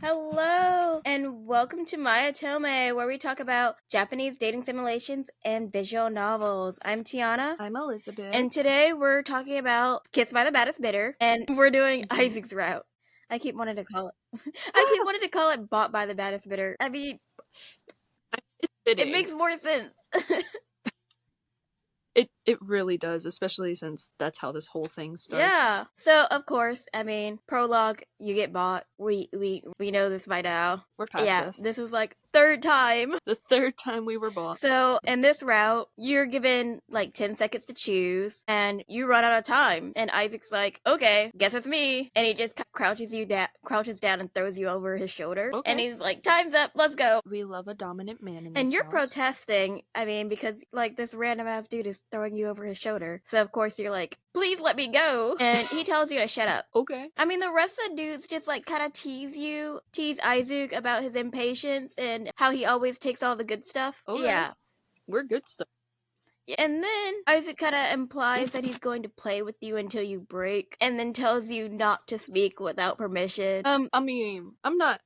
Hello, and welcome to Maya Tome, where we talk about Japanese dating simulations and visual novels. I'm Tiana. I'm Elizabeth. And today we're talking about Kissed by the Baddest Bidder, and we're doing Isaac's route. I keep wanting to call it Bought by the Baddest Bidder. I mean, it makes more sense. It really does, especially since that's how this whole thing starts. Yeah. So of course, I mean, prologue, you get bought. We know this by now. We're past this is like third time. The third time we were bought. So in this route, you're given like 10 seconds to choose, and you run out of time. And Isaac's like, okay, guess it's me. And he just crouches down and throws you over his shoulder. Okay. And he's like, time's up, let's go. We love a dominant man in this And you're house. protesting, I mean, because like this random ass dude is throwing you over his shoulder. So of course you're like, please let me go. And he tells you to shut up. Okay. I mean, the rest of the dudes just like kind of tease Isaac about his impatience and how he always takes all the good stuff. Okay. Yeah. We're good stuff. And then Isaac kind of implies that he's going to play with you until you break, and then tells you not to speak without permission. I mean, I'm not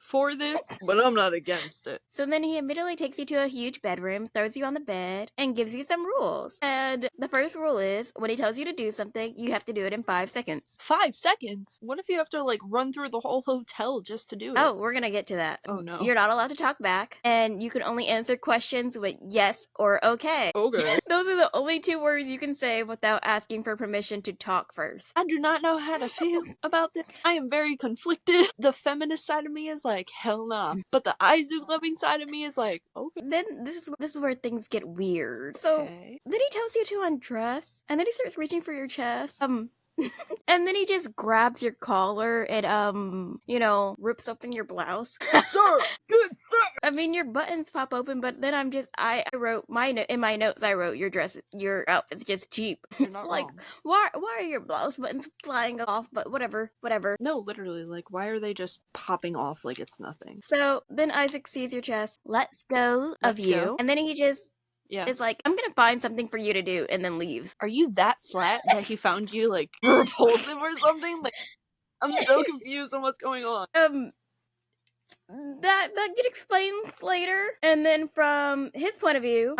for this, but I'm not against it. So then he immediately takes you to a huge bedroom, throws you on the bed, and gives you some rules. And the first rule is, when he tells you to do something, you have to do it in 5 seconds. 5 seconds? What if you have to, like, run through the whole hotel just to do it? Oh, we're gonna get to that. Oh, no. You're not allowed to talk back, and you can only answer questions with yes or okay. Okay. Those are the only 2 words you can say without asking for permission to talk first. I do not know how to feel about this. I am very conflicted. The feminist side of me is like, hell nah. But the Aizu loving side of me is like, okay. Then this is where things get weird. So then he tells you to undress, and then he starts reaching for your chest. And then he just grabs your collar and rips open your blouse. Sir, good sir. I mean, your buttons pop open, but then I wrote in my notes. I wrote your outfit's just cheap. You're not like, wrong. why are your blouse buttons flying off? But whatever. No, literally, like, why are they just popping off like it's nothing? So then Isaac sees your chest, lets go of Let's you, go. and then he just. Yeah. It's like, I'm gonna find something for you to do, and then leaves. Are you that flat that he found you, like, repulsive or something? Like, I'm so confused on what's going on. That get explained later. And then from his point of view,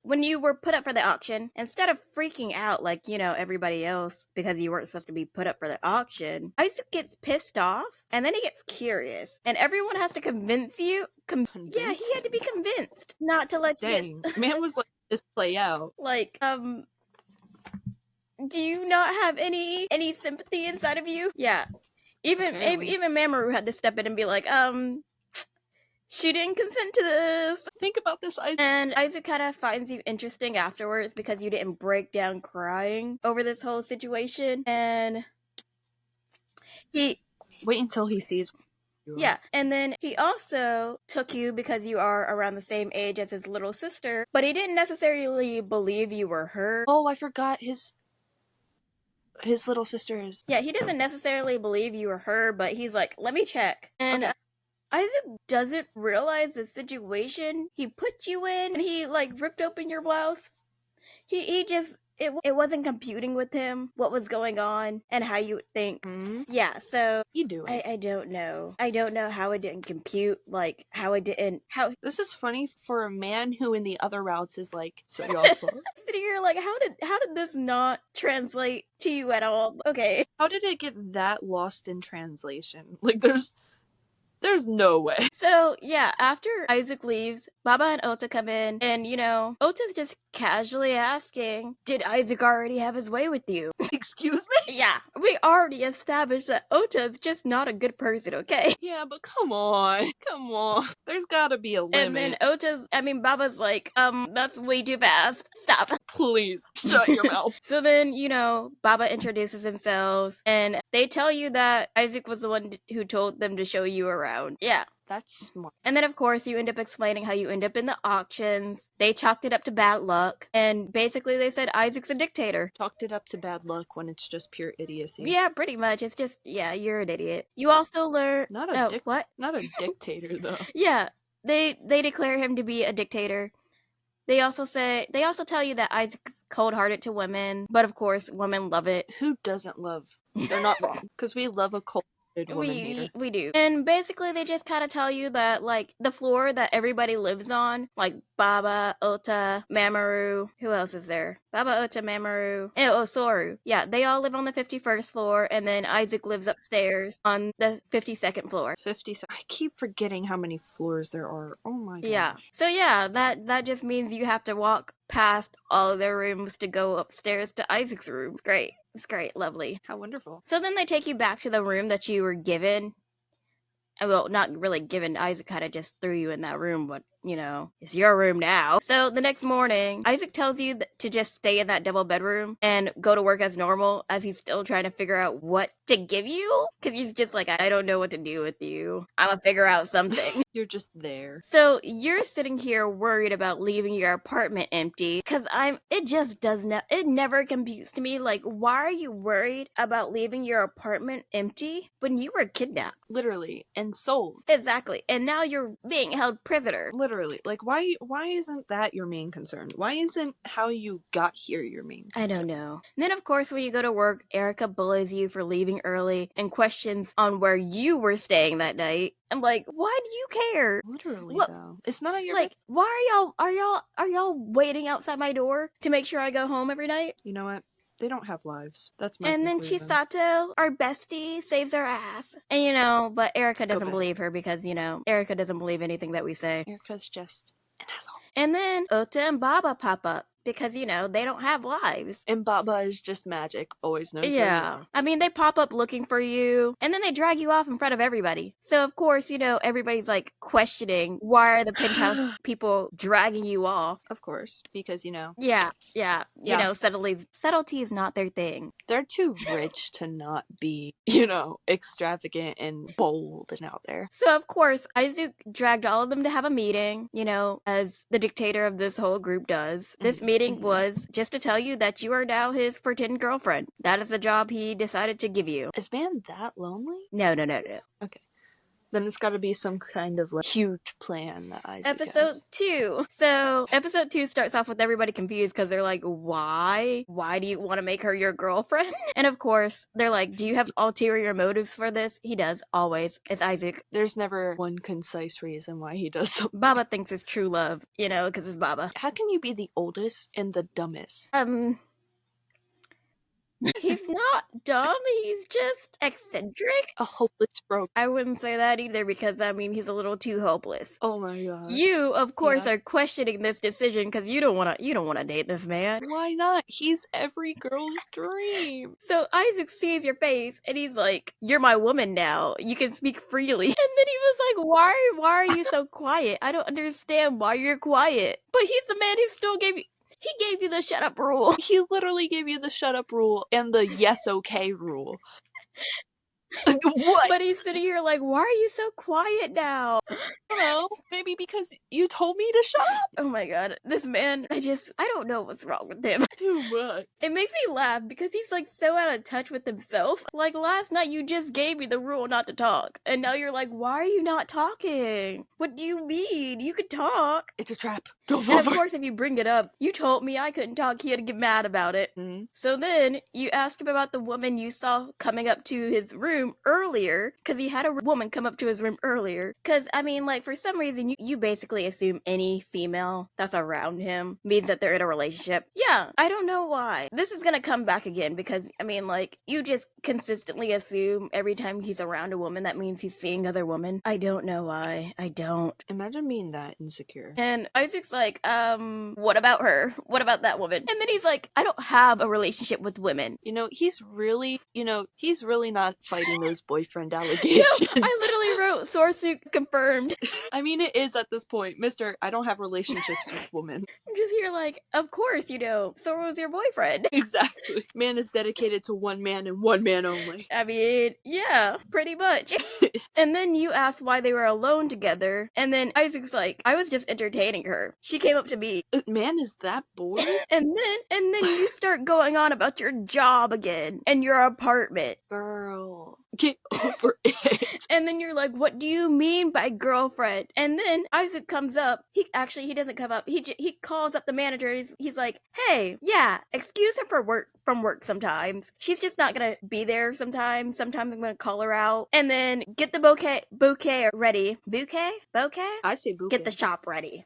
when you were put up for the auction, instead of freaking out like, everybody else because you weren't supposed to be put up for the auction, Isaac gets pissed off, and then he gets curious, and everyone has to convince you. Yeah, he had to be convinced not to let you Dang, man was like, this play out. Like, do you not have any sympathy inside of you? Yeah. Even Mamoru had to step in and be like, she didn't consent to this. Think about this, Isaac. And Isaac kind of finds you interesting afterwards because you didn't break down crying over this whole situation. And he... Wait until he sees... Yeah, and then he also took you because you are around the same age as his little sister, but he didn't necessarily believe you were her. Oh, I forgot his little sister is... Yeah, he doesn't necessarily believe you were her, but he's like, let me check. And Isaac doesn't realize the situation he put you in, and he, like, ripped open your blouse. He just... It wasn't computing with him what was going on and how you would think. Mm-hmm. Yeah, so... You do it. I don't know. I don't know how it didn't compute, like, how it didn't... This is funny for a man who in the other routes is like, so y'all fuck. Sitting here like, how did this not translate to you at all? Okay. How did it get that lost in translation? Like, there's no way. So, yeah, after Isaac leaves, Baba and Ota come in, and, Ota's just casually asking, did Isaac already have his way with you? Excuse me? Yeah, we already established that Ota's just not a good person, okay? Yeah, but come on. There's gotta be a limit. And then Baba's like, that's way too fast. Stop. Please, shut your mouth. So then, Baba introduces themselves, and they tell you that Isaac was the one who told them to show you around. Yeah. That's smart. And then, of course, you end up explaining how you end up in the auctions. They chalked it up to bad luck. And basically they said Isaac's a dictator. Chalked it up to bad luck when it's just pure idiocy. Yeah, pretty much. It's just, yeah, you're an idiot. You also learn... What? Not a dictator, though. Yeah. They declare him to be a dictator. They also tell you that Isaac's cold-hearted to women. But, of course, women love it. Who doesn't love They're not wrong, because we love a cold-blooded woman hater. We do. And basically they just kind of tell you that, like, the floor that everybody lives on, like Baba, Ota, Mamoru, who else is there? Baba, Ota, Mamoru, and Osoru. Yeah, they all live on the 51st floor, and then Isaac lives upstairs on the 52nd floor. 50. I keep forgetting how many floors there are. Oh my gosh. Yeah. So yeah, that just means you have to walk past all of their rooms to go upstairs to Isaac's room. It's great. It's great. Lovely. How wonderful. So then they take you back to the room that you were given. Well, not really given. Isaac kind of just threw you in that room, but, you know, it's your room now. So the next morning, Isaac tells you to just stay in that double bedroom and go to work as normal, as he's still trying to figure out what to give you. Because he's just like, I don't know what to do with you. I'm going to figure out something. You're just there. So you're sitting here worried about leaving your apartment empty. Because it never computes to me. Like, why are you worried about leaving your apartment empty when you were kidnapped? Literally. And sold. Exactly. And now you're being held prisoner. Literally. Like, why isn't that your main concern? Why isn't how you got here your main concern? I don't know. And then, of course, when you go to work, Erica bullies you for leaving early and questions on where you were staying that night. I'm like, why do you care? Literally, What- though. It's not your Like, why are y'all waiting outside my door to make sure I go home every night? You know what? They don't have lives. That's my And then conclusion. Chisato, our bestie, saves our ass. And, you know, but Erica doesn't bestie. believe her because, you know, Erica doesn't believe anything that we say. Erica's just an asshole. And then Ota and Baba pop up because, you know, they don't have lives. And Baba is just magic. Always knows where you Yeah. are. I mean, they pop up looking for you, and then they drag you off in front of everybody. So, of course, you know, everybody's like questioning, why are the penthouse people dragging you off? Of course. Because, you know, Yeah. You Yeah. know, subtlety is not their thing. they're too rich to not be, you know, extravagant and bold and out there. So, of course, Isaac dragged all of them to have a meeting, you know, as the dictator of this whole group does. This meeting was just to tell you that you are now his pretend girlfriend. That is the job he decided to give you. Is man that lonely? No. Okay. Then it's gotta be some kind of, like, huge plan that Isaac Episode has. 2. So, episode 2 starts off with everybody confused because they're like, why? Why do you want to make her your girlfriend? And of course, they're like, do you have ulterior motives for this? He does, always. It's Isaac. There's never one concise reason why he does something. Baba thinks it's true love, you know, because it's Baba. How can you be the oldest and the dumbest? He's not dumb, he's just eccentric. A hopeless broke. I wouldn't say that either because, I mean, he's a little too hopeless. Oh my god. You, of course, Yeah. are questioning this decision because you don't want to date this man. Why not? He's every girl's dream. So Isaac sees your face and he's like, "You're my woman now. You can speak freely." And then he was like, "Why are you so quiet? I don't understand why you're quiet." But he's the man who still gave you the shut up rule. He literally gave you the shut up rule and the yes okay rule. What? But he's sitting here like, "Why are you so quiet now?" I don't know. Maybe because you told me to shut up Oh my god, this man, I don't know what's wrong with him. too much. It makes me laugh because he's like so out of touch with himself. Like last night you just gave me the rule not to talk. And now you're like, why are you not talking? What do you mean? You could talk. It's a trap. Don't And fall of for it. course, if you bring it up, you told me I couldn't talk. He had to get mad about it. Mhm. So then you ask him about the woman you saw coming up to his room earlier, because he had a woman come up to his room earlier. Because, I mean, like, for some reason, you basically assume any female that's around him means that they're in a relationship. Yeah, I don't know why. This is gonna come back again because, I mean, like, you just consistently assume every time he's around a woman that means he's seeing other women. I don't know why. I don't. Imagine being that insecure. And Isaac's like, what about her? What about that woman? And then he's like, I don't have a relationship with women. You know, he's really not fighting those boyfriend No, allegations. I literally wrote Sorsu confirmed. I mean, it is at this point. Mister, I don't have relationships with women. I'm just here like, of course you know. Sorro's your boyfriend. Exactly. Man is dedicated to one man and one man only. I mean, yeah, pretty much. And then you ask why they were alone together. And then Isaac's like, I was just entertaining her. She came up to me. Man is that bored? And then you start going on about your job again and your apartment. Girl, get over it. And then you're like, what do you mean by girlfriend? And then Isaac comes up. He doesn't come up. He calls up the manager. He's like, hey, yeah, excuse her from work sometimes. She's just not gonna be there sometimes. Sometimes I'm gonna call her out. And then get the bouquet ready. Bouquet? I say bouquet. Get the shop ready.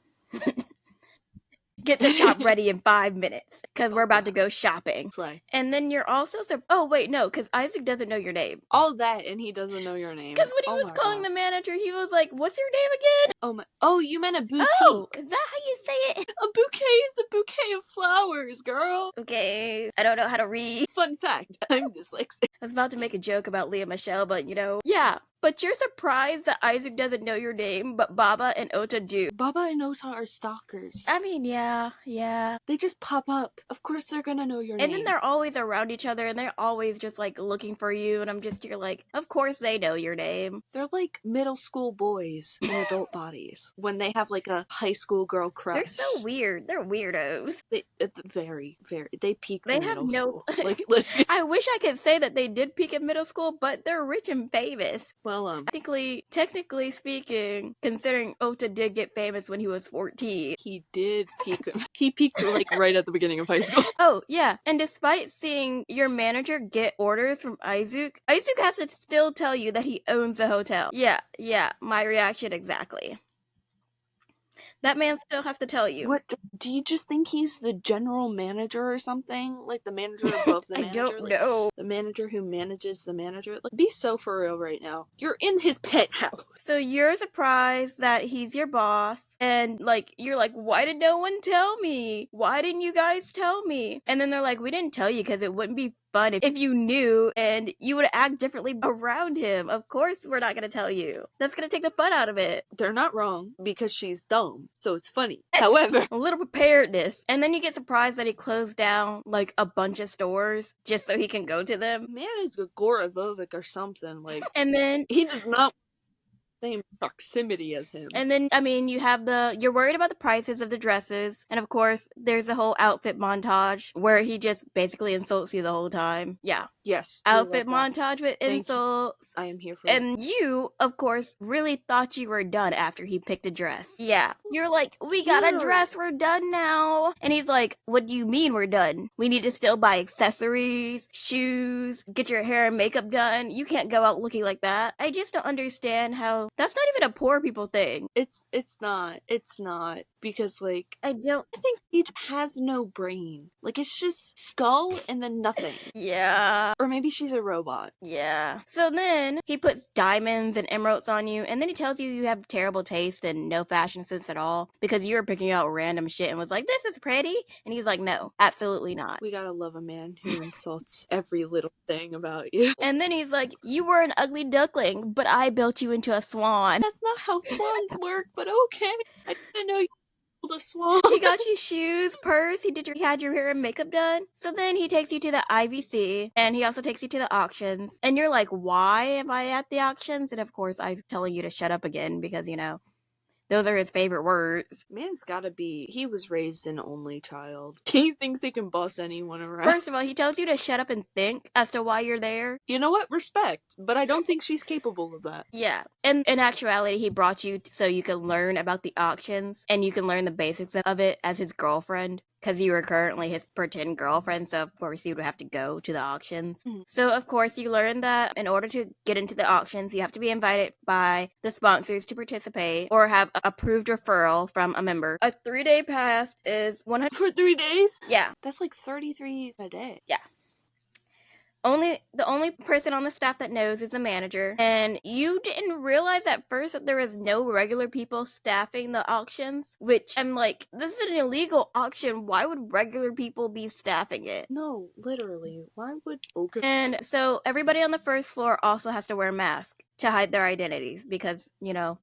Get the shop ready in 5 minutes because we're about to go shopping. Slay. And then you're also oh wait, no, because Isaac doesn't know your name. All that and he doesn't know your name. Because when he was calling the manager, he was like, "What's your name again?" Oh, you meant a boutique. Oh, is that how you say it? A bouquet is a bouquet of flowers, girl. Okay, I don't know how to read. Fun fact, I'm dyslexic. I was about to make a joke about Leah Michelle, but yeah. But you're surprised that Isaac doesn't know your name, but Baba and Ota do. Baba and Ota are stalkers. I mean, yeah. They just pop up. Of course they're gonna know your name. And then they're always around each other, and they're always just, like, looking for you, and you're like, of course they know your name. They're like middle school boys in adult bodies. When they have, like, a high school girl crush. They're so weird. They're weirdos. Very, very. They peak They in have middle no... school. Like, let's be... I wish I could say that they did peak in middle school, but they're rich and famous. Well, Technically speaking, considering Ota did get famous when he was 14. He did peak. He peaked, like, right at the beginning of high school. Oh, yeah. And despite seeing your manager get orders from Eisuke has to still tell you that he owns the hotel. Yeah, my reaction exactly. That man still has to tell you. What? Do you just think he's the general manager or something? Like the manager above the manager? I don't know. The manager who manages the manager? Like, be so for real right now. You're in his penthouse. So you're surprised that he's your boss, and, like, you're like, why did no one tell me? Why didn't you guys tell me? And then they're like, we didn't tell you because it wouldn't be fun if you knew and you would act differently around him. Of course we're not gonna tell you. That's gonna take the fun out of it. They're not wrong because she's dumb, so it's funny. However, a little preparedness. And then you get surprised that he closed down, like, a bunch of stores just so he can go to them. Man is Gorovovic or something, like. And then he does not same proximity as him. And then, I mean, you're worried about the prices of the dresses, and of course, there's a whole outfit montage where he just basically insults you the whole time. Yeah. Yes. Outfit montage with insults. I am here for And you, of course, really thought you were done after he picked a dress. Yeah. You're like, we got a dress, we're done now. And he's like, what do you mean we're done? We need to still buy accessories, shoes, get your hair and makeup done. You can't go out looking like that. I just don't understand how that's not even a poor people thing. It's not because, like, I think Paige has no brain. Like, it's just skull and then nothing. Yeah. Or maybe she's a robot. Yeah. So then he puts diamonds and emeralds on you, and then he tells you have terrible taste and no fashion sense at all because you were picking out random shit and was like, this is pretty. And he's like, no, absolutely not. We gotta love a man who insults every little thing about you. And then he's like, you were an ugly duckling, but I built you into a swan. That's not how swans work, but okay. I didn't know you a swan. He got you shoes, purse, he had your hair and makeup done. So then he takes you to the IVC, and he also takes you to the auctions. And you're like, why am I at the auctions? And of course, I'm telling you to shut up again because, those are his favorite words. Man's gotta be. He was raised an only child. He thinks he can boss anyone around. First of all, he tells you to shut up and think as to why you're there. You know what? Respect. But I don't think she's capable of that. Yeah. And in actuality, he brought you so you can learn about the auctions and you can learn the basics of it as his girlfriend. Because you were currently his pretend girlfriend, so of course you would have to go to the auctions. Mm-hmm. So of course you learn that in order to get into the auctions, you have to be invited by the sponsors to participate or have approved referral from a member. A 3-day pass is 100 for 3 days? Yeah. That's like 33 a day. Yeah. The only person on the staff that knows is the manager, and you didn't realize at first that there was no regular people staffing the auctions, which I'm like, this is an illegal auction. Why would regular people be staffing it? No, literally. Why would... Okay. And so everybody on the first floor also has to wear a mask to hide their identities because,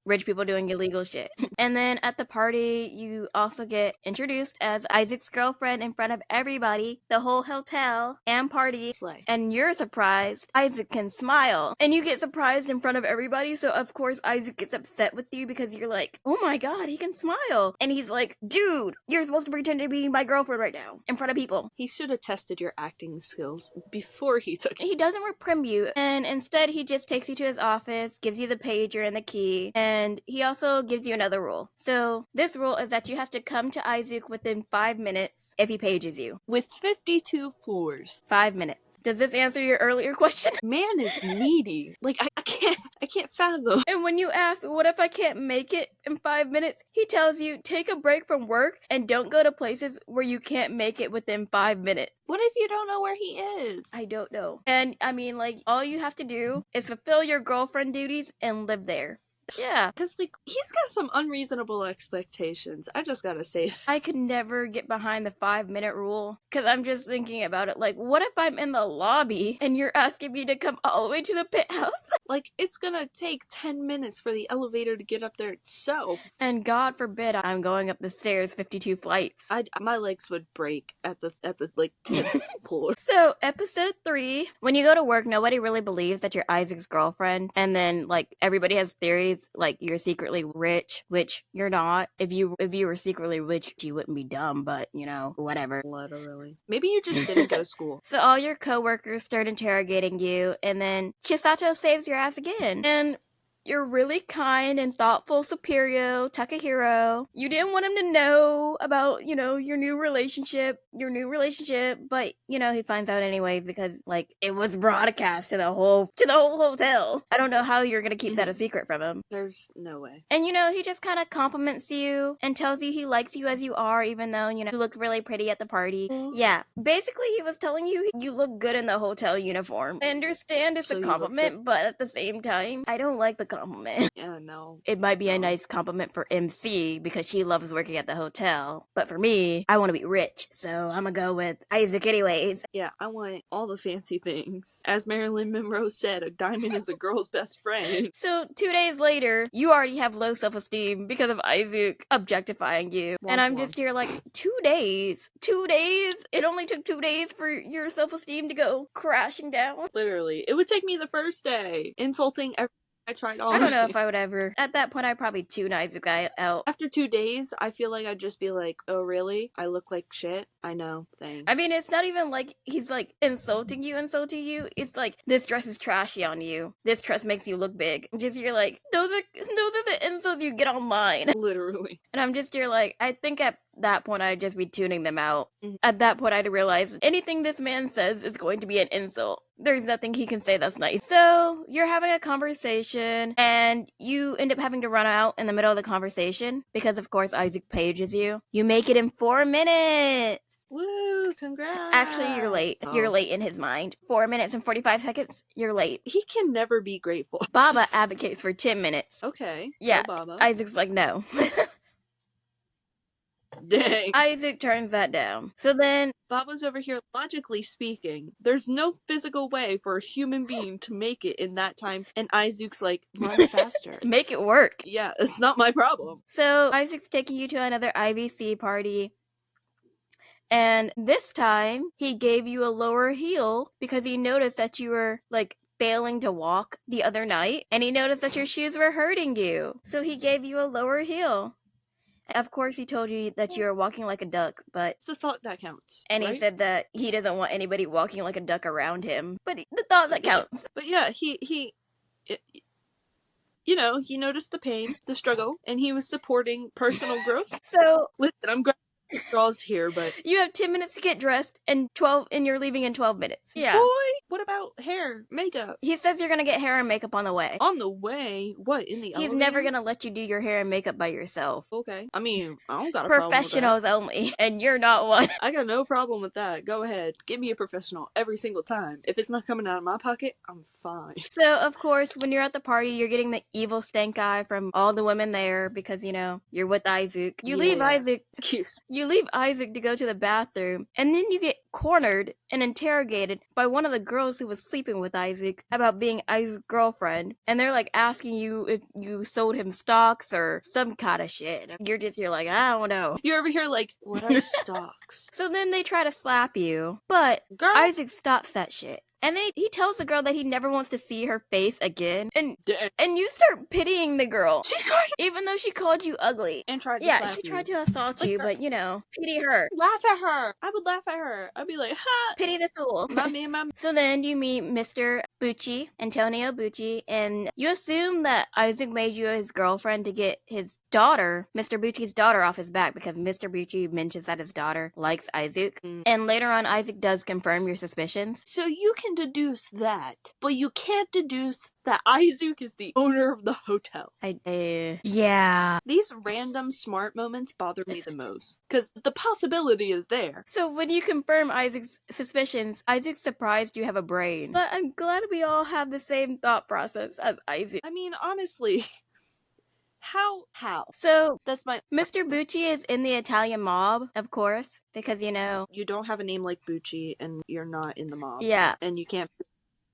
rich people doing illegal shit. And then at the party, you also get introduced as Isaac's girlfriend in front of everybody, the whole hotel and party. Slay. And you're surprised Isaac can smile. And you get surprised in front of everybody, so of course Isaac gets upset with you because you're like, oh my god, he can smile. And he's like, dude, you're supposed to pretend to be my girlfriend right now in front of people. He should have tested your acting skills before he took it. He doesn't reprim you, and instead he just takes you to his office office, gives you the pager and the key, and he also gives you another rule. So this rule is that you have to come to Eisuke within 5 minutes if he pages you. With 52 floors. 5 minutes. Does this answer your earlier question? Man is needy. Like, I can't fathom. And when you ask, what if I can't make it in 5 minutes? He tells you, take a break from work and don't go to places where you can't make it within 5 minutes. What if you don't know where he is? I don't know. And I mean, like, all you have to do is fulfill your girlfriend duties and live there. Yeah. Because, like, he's got some unreasonable expectations. I just gotta say that. I could never get behind the 5-minute rule. Because I'm just thinking about it. Like, what if I'm in the lobby and you're asking me to come all the way to the penthouse? Like, it's gonna take 10 minutes for the elevator to get up there itself. And God forbid I'm going up the stairs 52 flights. My legs would break at the like 10th floor. So, episode 3. When you go to work, nobody really believes that you're Isaac's girlfriend. And then, like, everybody has theories, like, you're secretly rich, which you're not. If you were secretly rich, you wouldn't be dumb, but, you know, whatever. Literally. Maybe you just didn't go to school. So all your coworkers start interrogating you, and then Chisato saves your ass again. And you're really kind and thoughtful, superior, Takahiro. You didn't want him to know about, you know, your new relationship, but, you know, he finds out anyways because, like, it was broadcast to the whole hotel. I don't know how you're gonna keep that a secret from him. There's no way. And, you know, he just kind of compliments you and tells you he likes you as you are, even though, you know, you look really pretty at the party. Yeah. Basically, he was telling you you look good in the hotel uniform. I understand it's So a you look compliment, but at the same time, I don't like the compliment. Yeah, no. It might be a nice compliment for MC because she loves working at the hotel. But for me, I want to be rich, so I'm gonna go with Isaac anyways. Yeah, I want all the fancy things. As Marilyn Monroe said, a diamond is a girl's best friend. So 2 days later, you already have low self-esteem because of Isaac objectifying you. Womp And I'm womp. just here like, 2 days? 2 days? It only took 2 days for your self-esteem to go crashing down? Literally. It would take me the first day. Insulting every I tried on. I don't know if I would ever. At that point, I'd probably tune Isaac out. After 2 days, I feel like I'd just be like, oh, really? I look like shit? I know. Thanks. I mean, it's not even like he's like insulting you. It's like, this dress is trashy on you. This dress makes you look big. Just you're like, those are the insults you get online. Literally. And I'm just here like, I think at that point I'd just be tuning them out. Mhm. At that point I'd realize anything this man says is going to be an insult. There's nothing he can say that's nice. So you're having a conversation and you end up having to run out in the middle of the conversation because of course Isaac pages you. You make it in 4 minutes. Woo, congrats. Actually, you're late. Oh. You're late in his mind. 4 minutes and 45 seconds, you're late. He can never be grateful. Baba advocates for 10 minutes. Okay. Yeah. Go, Baba. Isaac's like, no. Dang. Isaac turns that down. So then Baba's over here, logically speaking, there's no physical way for a human being to make it in that time, and Isaac's like, run faster. make it work. Yeah, it's not my problem. So Isaac's taking you to another IVC party. And this time, he gave you a lower heel because he noticed that you were, like, failing to walk the other night. And he noticed that your shoes were hurting you. So he gave you a lower heel. Of course, he told you that you were walking like a duck, but... It's the thought that counts. And right? he said that he doesn't want anybody walking like a duck around him. But the thought that counts. But yeah, he you know, he noticed the pain, the struggle, and he was supporting personal growth. So... Listen, I'm glad draws here, but you have 10 minutes to get dressed and you're leaving in 12 minutes. Yeah. Boy, what about hair, makeup? He says you're gonna get hair and makeup on the way. On the way? What, in the He's elevator? never gonna let you do your hair and makeup by yourself. Okay. I mean, I don't got a problem with Professionals only, and you're not one. that. I got no problem with that. Go ahead. Give me a professional every single time. If it's not coming out of my pocket, I'm fine. So, of course, when you're at the party, you're getting the evil stank eye from all the women there because, you know, you're with Isaac. You leave Isaac to go to the bathroom, and then you get cornered and interrogated by one of the girls who was sleeping with Isaac about being Isaac's girlfriend, and they're like asking you if you sold him stocks or some kind of shit. You're like, I don't know. You're over here like, what are stocks? So then they try to slap you, but Girl. Isaac stops that shit. And then he tells the girl that he never wants to see her face again. And Dang. you start pitying the girl. She tried to- Even though she called you ugly. and tried to Yeah, slap she you. tried to assault Like you, her. but you know, pity her. Laugh at her. I would laugh at her. I'd be like, ha! Pity the fool. My man. So then you meet Mr. Bucci, Antonio Bucci, and you assume that Isaac made you his girlfriend to get his daughter, Mr. Bucci's daughter, off his back because Mr. Bucci mentions that his daughter likes Isaac. And later on, Isaac does confirm your suspicions. So you can deduce that, but you can't deduce that Eisuke is the owner of the hotel. Yeah. These random smart moments bother me the most, because the possibility is there. So when you confirm Isaac's suspicions, Isaac's surprised you have a brain. But I'm glad we all have the same thought process as Isaac. I mean, honestly, how? So That's my... Mr. Bucci is in the Italian mob, of course, because, you know... You don't have a name like Bucci, and you're not in the mob. Yeah. And you can't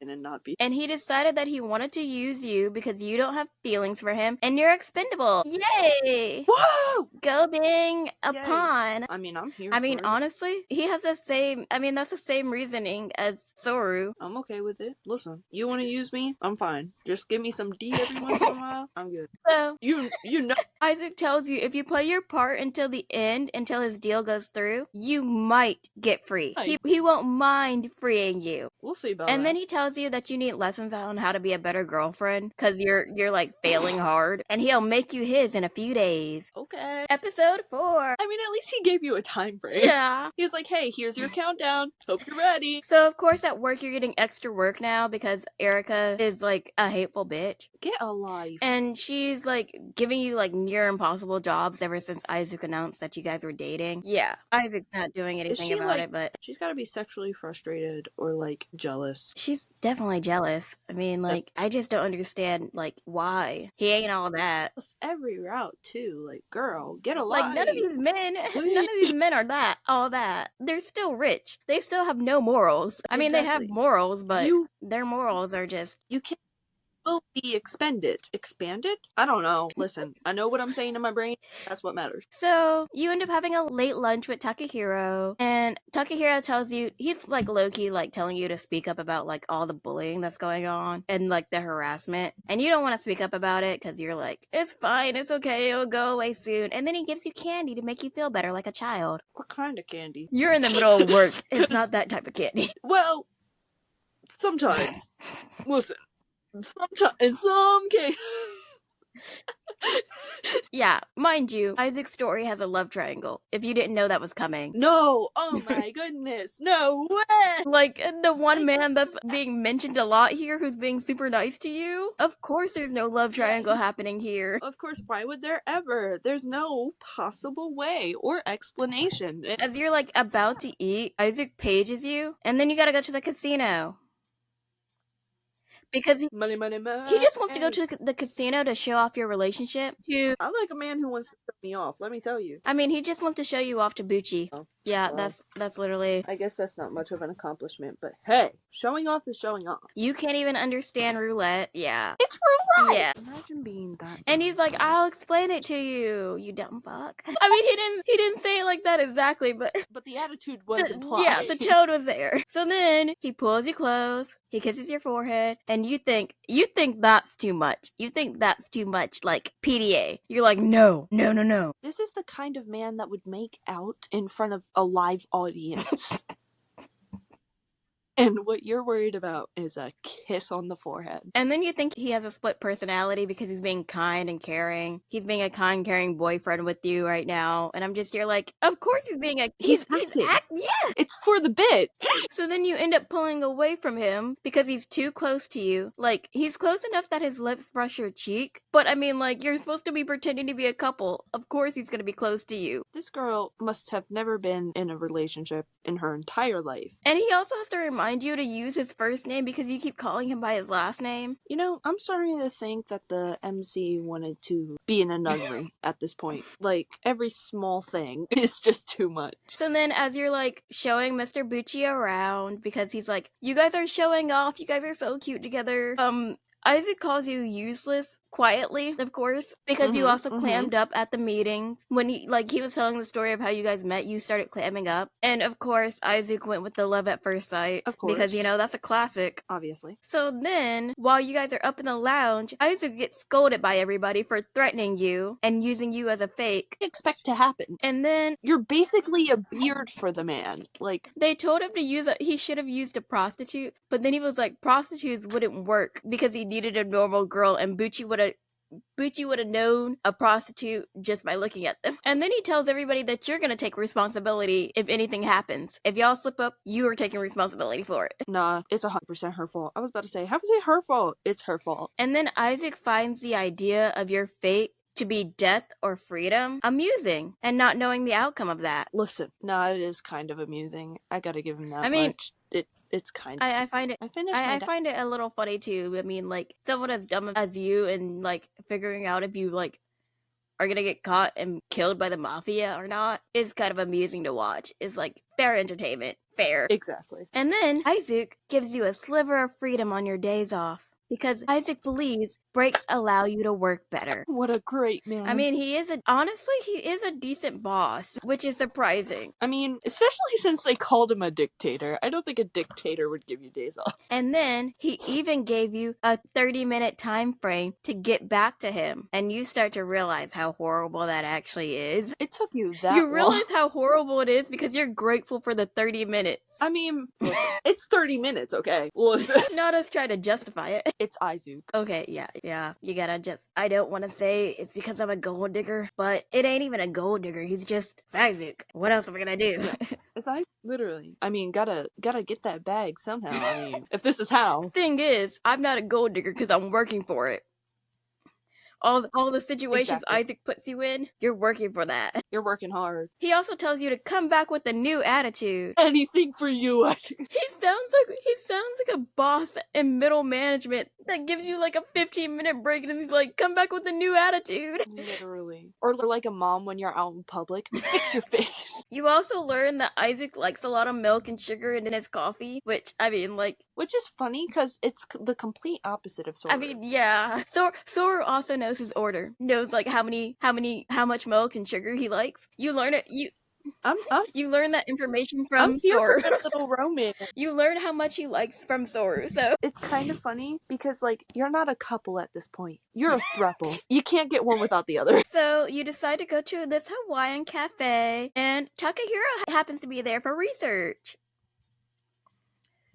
and not be. And he decided that he wanted to use you because you don't have feelings for him, and you're expendable. Yay! Whoa! Go being a Yay. pawn. I mean, I'm here I mean, for it. honestly, he has the same... I mean, that's the same reasoning as Soru. I'm okay with it. Listen, you want to use me? I'm fine. Just give me some D every once in a while. I'm good. So... You know... Isaac tells you if you play your part until the end, until his deal goes through, you might get free. He won't mind freeing you. We'll see about And that. then he tells you that you need lessons on how to be a better girlfriend because you're like failing hard, and he'll make you his in a few days. Okay. Episode 4. I mean, at least he gave you a time frame. Yeah. He was like, hey, here's your countdown. Hope you're ready. So of course at work you're getting extra work now because Erica is like a hateful bitch. Get a life. And she's like giving you like near impossible jobs ever since Isaac announced that you guys were dating. Yeah. Isaac's not doing anything she, about like- it, but She's gotta be sexually frustrated or, like, jealous. she's definitely jealous. I mean, like, I just don't understand, like, why. He ain't all that. Plus, every route, too. Like, girl, get a life. Like, none of these men are all that. They're still rich. They still have no morals. I mean, they have Exactly. morals, but their morals are just... You can't will be expended. Expanded? I don't know. Listen, I know what I'm saying in my brain. That's what matters. So, you end up having a late lunch with Takahiro, and Takahiro tells you, he's like low-key like telling you to speak up about like all the bullying that's going on, and like the harassment, and you don't want to speak up about it because you're like, it's fine, it's okay, it'll go away soon, and then he gives you candy to make you feel better like a child. What kind of candy? You're in the middle of work, it's not that type of candy. Well, sometimes. Listen. Sometimes, in some cases. Yeah, mind you, Isaac's story has a love triangle, if you didn't know that was coming. No! Oh my goodness! No way! Like, the one man that's being mentioned a lot here who's being super nice to you? Of course there's no love triangle happening here. Of course, why would there ever? There's no possible way or explanation. As you're, like, about to eat, Isaac pages you, and then you gotta go to the casino. Because Money. he just wants to go to the casino to show off your relationship to... I like a man who wants to set me off, let me tell you. I mean, he just wants to show you off to Bucci. Oh, Yeah, well. that's literally... I guess that's not much of an accomplishment, but hey, showing off is showing off. You can't even understand roulette. Yeah. It's roulette! Yeah. Imagine being that. And he's like, I'll explain it to you, you dumb fuck. I mean, he didn't say it like that exactly, but... But the attitude was implied. Yeah, the tone was there. So then, he pulls you close, he kisses your forehead, and you think that's too much. You think that's too much, like, PDA. You're like, no. This is the kind of man that would make out in front of a live audience. And what you're worried about is a kiss on the forehead. And then you think he has a split personality because he's being kind and caring. He's being a kind, caring boyfriend with you right now. And you're like, of course he's being a... He's acting. Yeah! It's for the bit. So then you end up pulling away from him because he's too close to you. Like, he's close enough that his lips brush your cheek. But I mean, like, you're supposed to be pretending to be a couple. Of course he's gonna be close to you. This girl must have never been in a relationship in her entire life. And he also has to remind you to use his first name because you keep calling him by his last name. You know, I'm starting to think that the MC wanted to be in a nunnery at this point. Like, every small thing is just too much. So then as you're like showing Mr. Bucci around because he's like, you guys are showing off, you guys are so cute together. Isaac calls you useless quietly, of course, because you also clammed up at the meeting. When he was telling the story of how you guys met, you started clamming up. And of course, Isaac went with the love at first sight. Of course. Because, that's a classic. Obviously. So then, while you guys are up in the lounge, Isaac gets scolded by everybody for threatening you and using you as a fake. Expect to happen. And then you're basically a beard for the man. Like, they told him to he should have used a prostitute, but then he was like, prostitutes wouldn't work because he needed a normal girl, and Bucci would have known a prostitute just by looking at them. And then he tells everybody that you're gonna take responsibility if anything happens. If y'all slip up, you are taking responsibility for it. Nah, it's 100% her fault. I was about to say, how is it her fault? It's her fault. And then Isaac finds the idea of your fate to be death or freedom amusing, and not knowing the outcome of that. Listen, nah, it is kind of amusing. I gotta give him that mean, much. It's kind of... I find it... I find it a little funny, too. I mean, like, someone as dumb as you and, like, figuring out if you, like, are gonna get caught and killed by the mafia or not is kind of amusing to watch. It's, like, fair entertainment. Fair. Exactly. And then Isaac gives you a sliver of freedom on your days off, because Isaac believes breaks allow you to work better. What a great man. I mean, he is a decent boss, which is surprising. I mean, especially since they called him a dictator. I don't think a dictator would give you days off. And then he even gave you a 30-minute time frame to get back to him. And you start to realize how horrible that actually is. It took you that You long. realize how horrible it is because you're grateful for the 30 minutes. I mean, it's 30 minutes, okay? Listen. Not us trying to justify it. It's Eisuke. Okay, yeah. You gotta just... I don't want to say it's because I'm a gold digger, but it ain't even a gold digger. He's just Isaac. What else am I gonna do? It's Isaac, literally. I mean, gotta get that bag somehow. I mean, if this is how. Thing is, I'm not a gold digger because I'm working for it. All the situations Exactly. Isaac puts you in, you're working for that. You're working hard. He also tells you to come back with a new attitude. Anything for you, Isaac. He sounds like a boss in middle management that gives you like a 15-minute break and he's like, come back with a new attitude. Literally. Or like a mom when you're out in public. Fix your face. You also learn that Isaac likes a lot of milk and sugar in his coffee, which, I mean, like... Which is funny, because it's the complete opposite of Sora. I mean, yeah. Sora also knows his order. Knows, like, how much milk and sugar he likes. You learn it... You learn that information from Sora. I'm here for a little romance. You learn how much he likes from Sora, so... It's kind of funny, because, like, you're not a couple at this point. You're a throuple. You can't get one without the other. So, you decide to go to this Hawaiian cafe, and Takahiro happens to be there for research.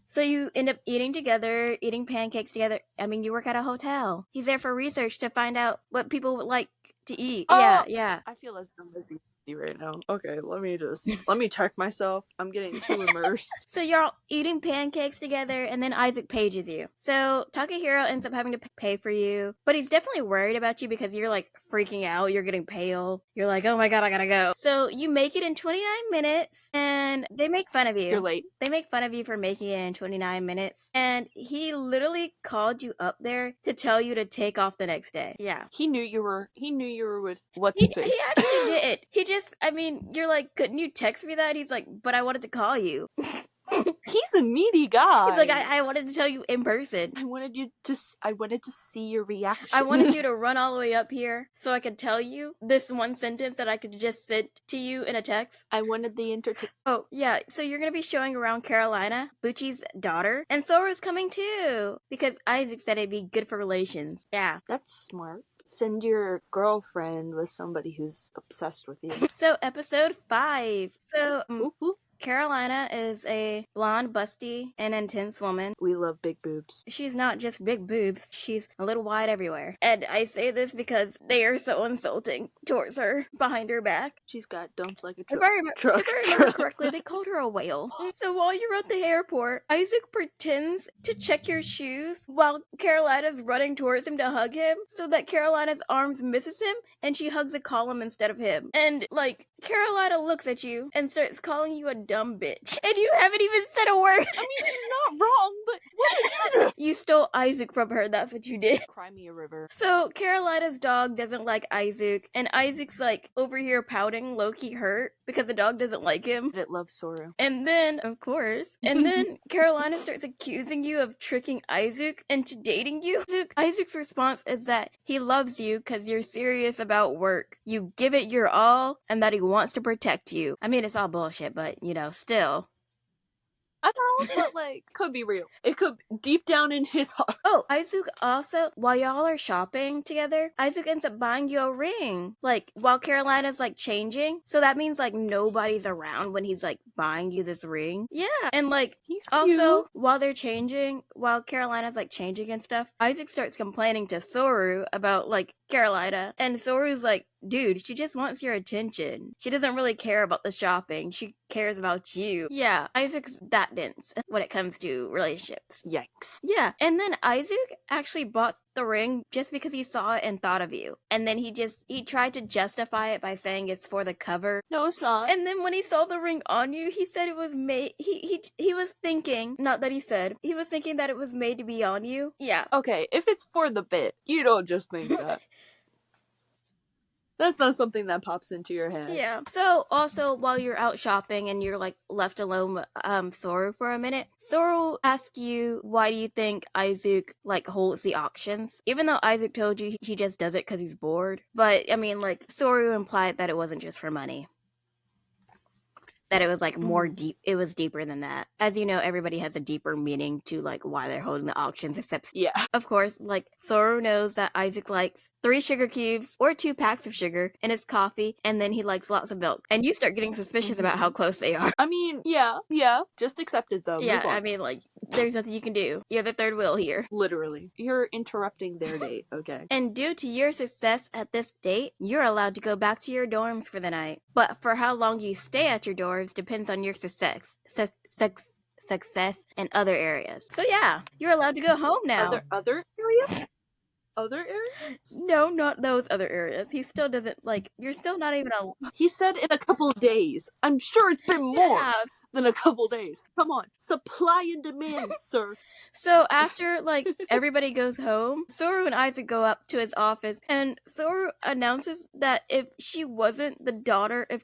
So you end up eating together, eating pancakes together. I mean, you work at a hotel. He's there for research to find out what people would like to eat. Yeah. I feel as dumb as the right now. Okay, let me check myself. I'm getting too immersed. So you're all eating pancakes together, and then Isaac pages you. So Takahiro ends up having to pay for you, but he's definitely worried about you because you're like freaking out. You're getting pale. You're like, oh my god, I gotta go. So you make it in 29 minutes, and they make fun of you. You're late. They make fun of you for making it in 29 minutes, and he literally called you up there to tell you to take off the next day. Yeah. He knew you were with what's his face. He actually did. He just, I mean, you're like, couldn't you text me that? He's like, but I wanted to call you. He's a needy guy. He's like, I wanted to tell you in person. I wanted to see your reaction. I wanted you to run all the way up here so I could tell you this one sentence that I could just send to you in a text. I wanted the entertainment. Oh, yeah. So you're going to be showing around Carolina, Bucci's daughter, and Sora's coming too, because Isaac said it'd be good for relations. Yeah. That's smart. Send your girlfriend with somebody who's obsessed with you. So, episode 5. So, Ooh. Carolina is a blonde, busty, and intense woman. We love big boobs. She's not just big boobs, she's a little wide everywhere. And I say this because they are so insulting towards her behind her back. She's got dumps like a truck. If I remember correctly, they called her a whale. So while you're at the airport, Isaac pretends to check your shoes while Carolina's running towards him to hug him, so that Carolina's arms misses him and she hugs a column instead of him. And, like, Carolina looks at you and starts calling you a dumb bitch. And you haven't even said a word. I mean, she's not wrong, but what did you do? You stole Eisuke from her, that's what you did. Cry me a river. So, Carolina's dog doesn't like Eisuke, and Isaac's like over here pouting, low-key hurt, because the dog doesn't like him. It loves Soru. And then, of course, and then Carolina starts accusing you of tricking Eisuke into dating you. Isaac's response is that he loves you because you're serious about work. You give it your all, and that he wants to protect you. I mean, it's all bullshit, but, still. I know, but could be real. It could deep down in his heart. Oh, Eisuke also, while y'all are shopping together, Eisuke ends up buying you a ring. While Carolina's changing. So that means nobody's around when he's buying you this ring. Yeah. And he's also, cute. while Carolina's changing and stuff, Eisuke starts complaining to Soru about Carolina. And Soru's like, dude, she just wants your attention. She doesn't really care about the shopping. She cares about you. Yeah, Isaac's that dense when it comes to relationships. Yikes. Yeah, and then Isaac actually bought the ring just because he saw it and thought of you. And then he tried to justify it by saying it's for the cover. No, it's not. And then when he saw the ring on you, he said it was made, he was thinking, not that he said, he was thinking that it was made to be on you. Yeah. Okay, if it's for the bit, you don't just think that. That's not something that pops into your head. Yeah. So, also, while you're out shopping and you're, left alone with, Soru for a minute, Soru asks you, why do you think Isaac, holds the auctions? Even though Isaac told you he just does it because he's bored. But, I mean, Soru implied that it wasn't just for money. That it was more deep. It was deeper than that. As you know, everybody has a deeper meaning to why they're holding the auctions, except of course, Soru knows that Isaac likes 3 sugar cubes or 2 packs of sugar in his coffee, and then he likes lots of milk. And you start getting suspicious about how close they are. I mean, yeah. Just accept it though. Yeah, I mean, there's nothing you can do. You have the third wheel here. Literally. You're interrupting their date, okay? And due to your success at this date, you're allowed to go back to your dorms for the night. But for how long you stay at your dorms depends on your success in other areas. So yeah, you're allowed to go home now. Other areas? Other areas? No, not those other areas. He still doesn't, you're still not even He said in a couple of days. I'm sure it's been more than a couple days. Come on. Supply and demand, sir. So after, everybody goes home, Soru and Isaac go up to his office, and Soru announces that if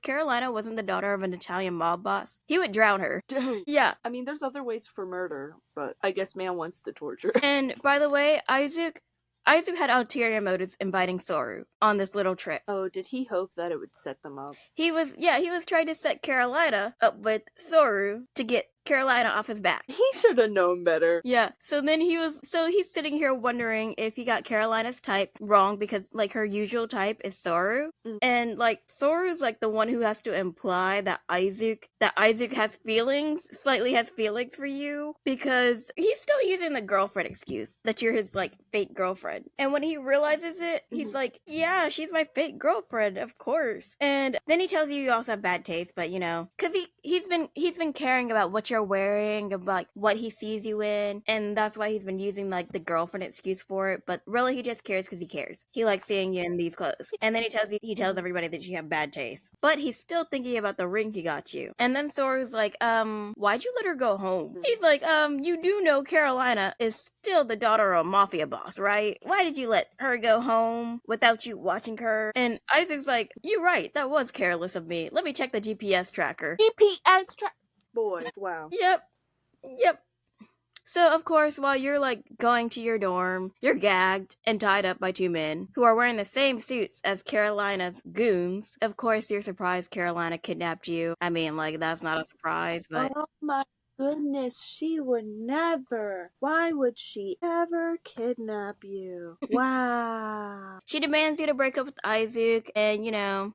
Carolina wasn't the daughter of an Italian mob boss, he would drown her. Dang. Yeah. I mean, there's other ways for murder, but I guess man wants to torture. And, by the way, Isaac had ulterior motives inviting Soru on this little trip. Oh, did he hope that it would set them up? He was trying to set Carolina up with Soru to get Carolina off his back. He should have known better. Yeah. So then he's sitting here wondering if he got Carolina's type wrong because her usual type is Soru. And Soru's the one who has to imply that Isaac slightly has feelings for you because he's still using the girlfriend excuse that you're his fake girlfriend. And when he realizes it, he's yeah, she's my fake girlfriend, of course. And then he tells you also have bad taste, but cuz he's been caring about what you're wearing, about what he sees you in, and that's why he's been using the girlfriend excuse for it, but really he just cares because he cares. He likes seeing you in these clothes. And then he tells everybody that you have bad taste. But he's still thinking about the ring he got you. And then Soru's why'd you let her go home? He's you do know Carolina is still the daughter of a mafia boss, right? Why did you let her go home without you watching her? And Isaac's you're right, that was careless of me. Let me check the GPS tracker. Boy, wow. Yep. So, of course, while you're, going to your dorm, you're gagged and tied up by 2 men who are wearing the same suits as Carolina's goons. Of course, you're surprised Carolina kidnapped you. I mean, that's not a surprise, but... Oh my goodness, she would never. Why would she ever kidnap you? Wow. She demands you to break up with Isaac, and,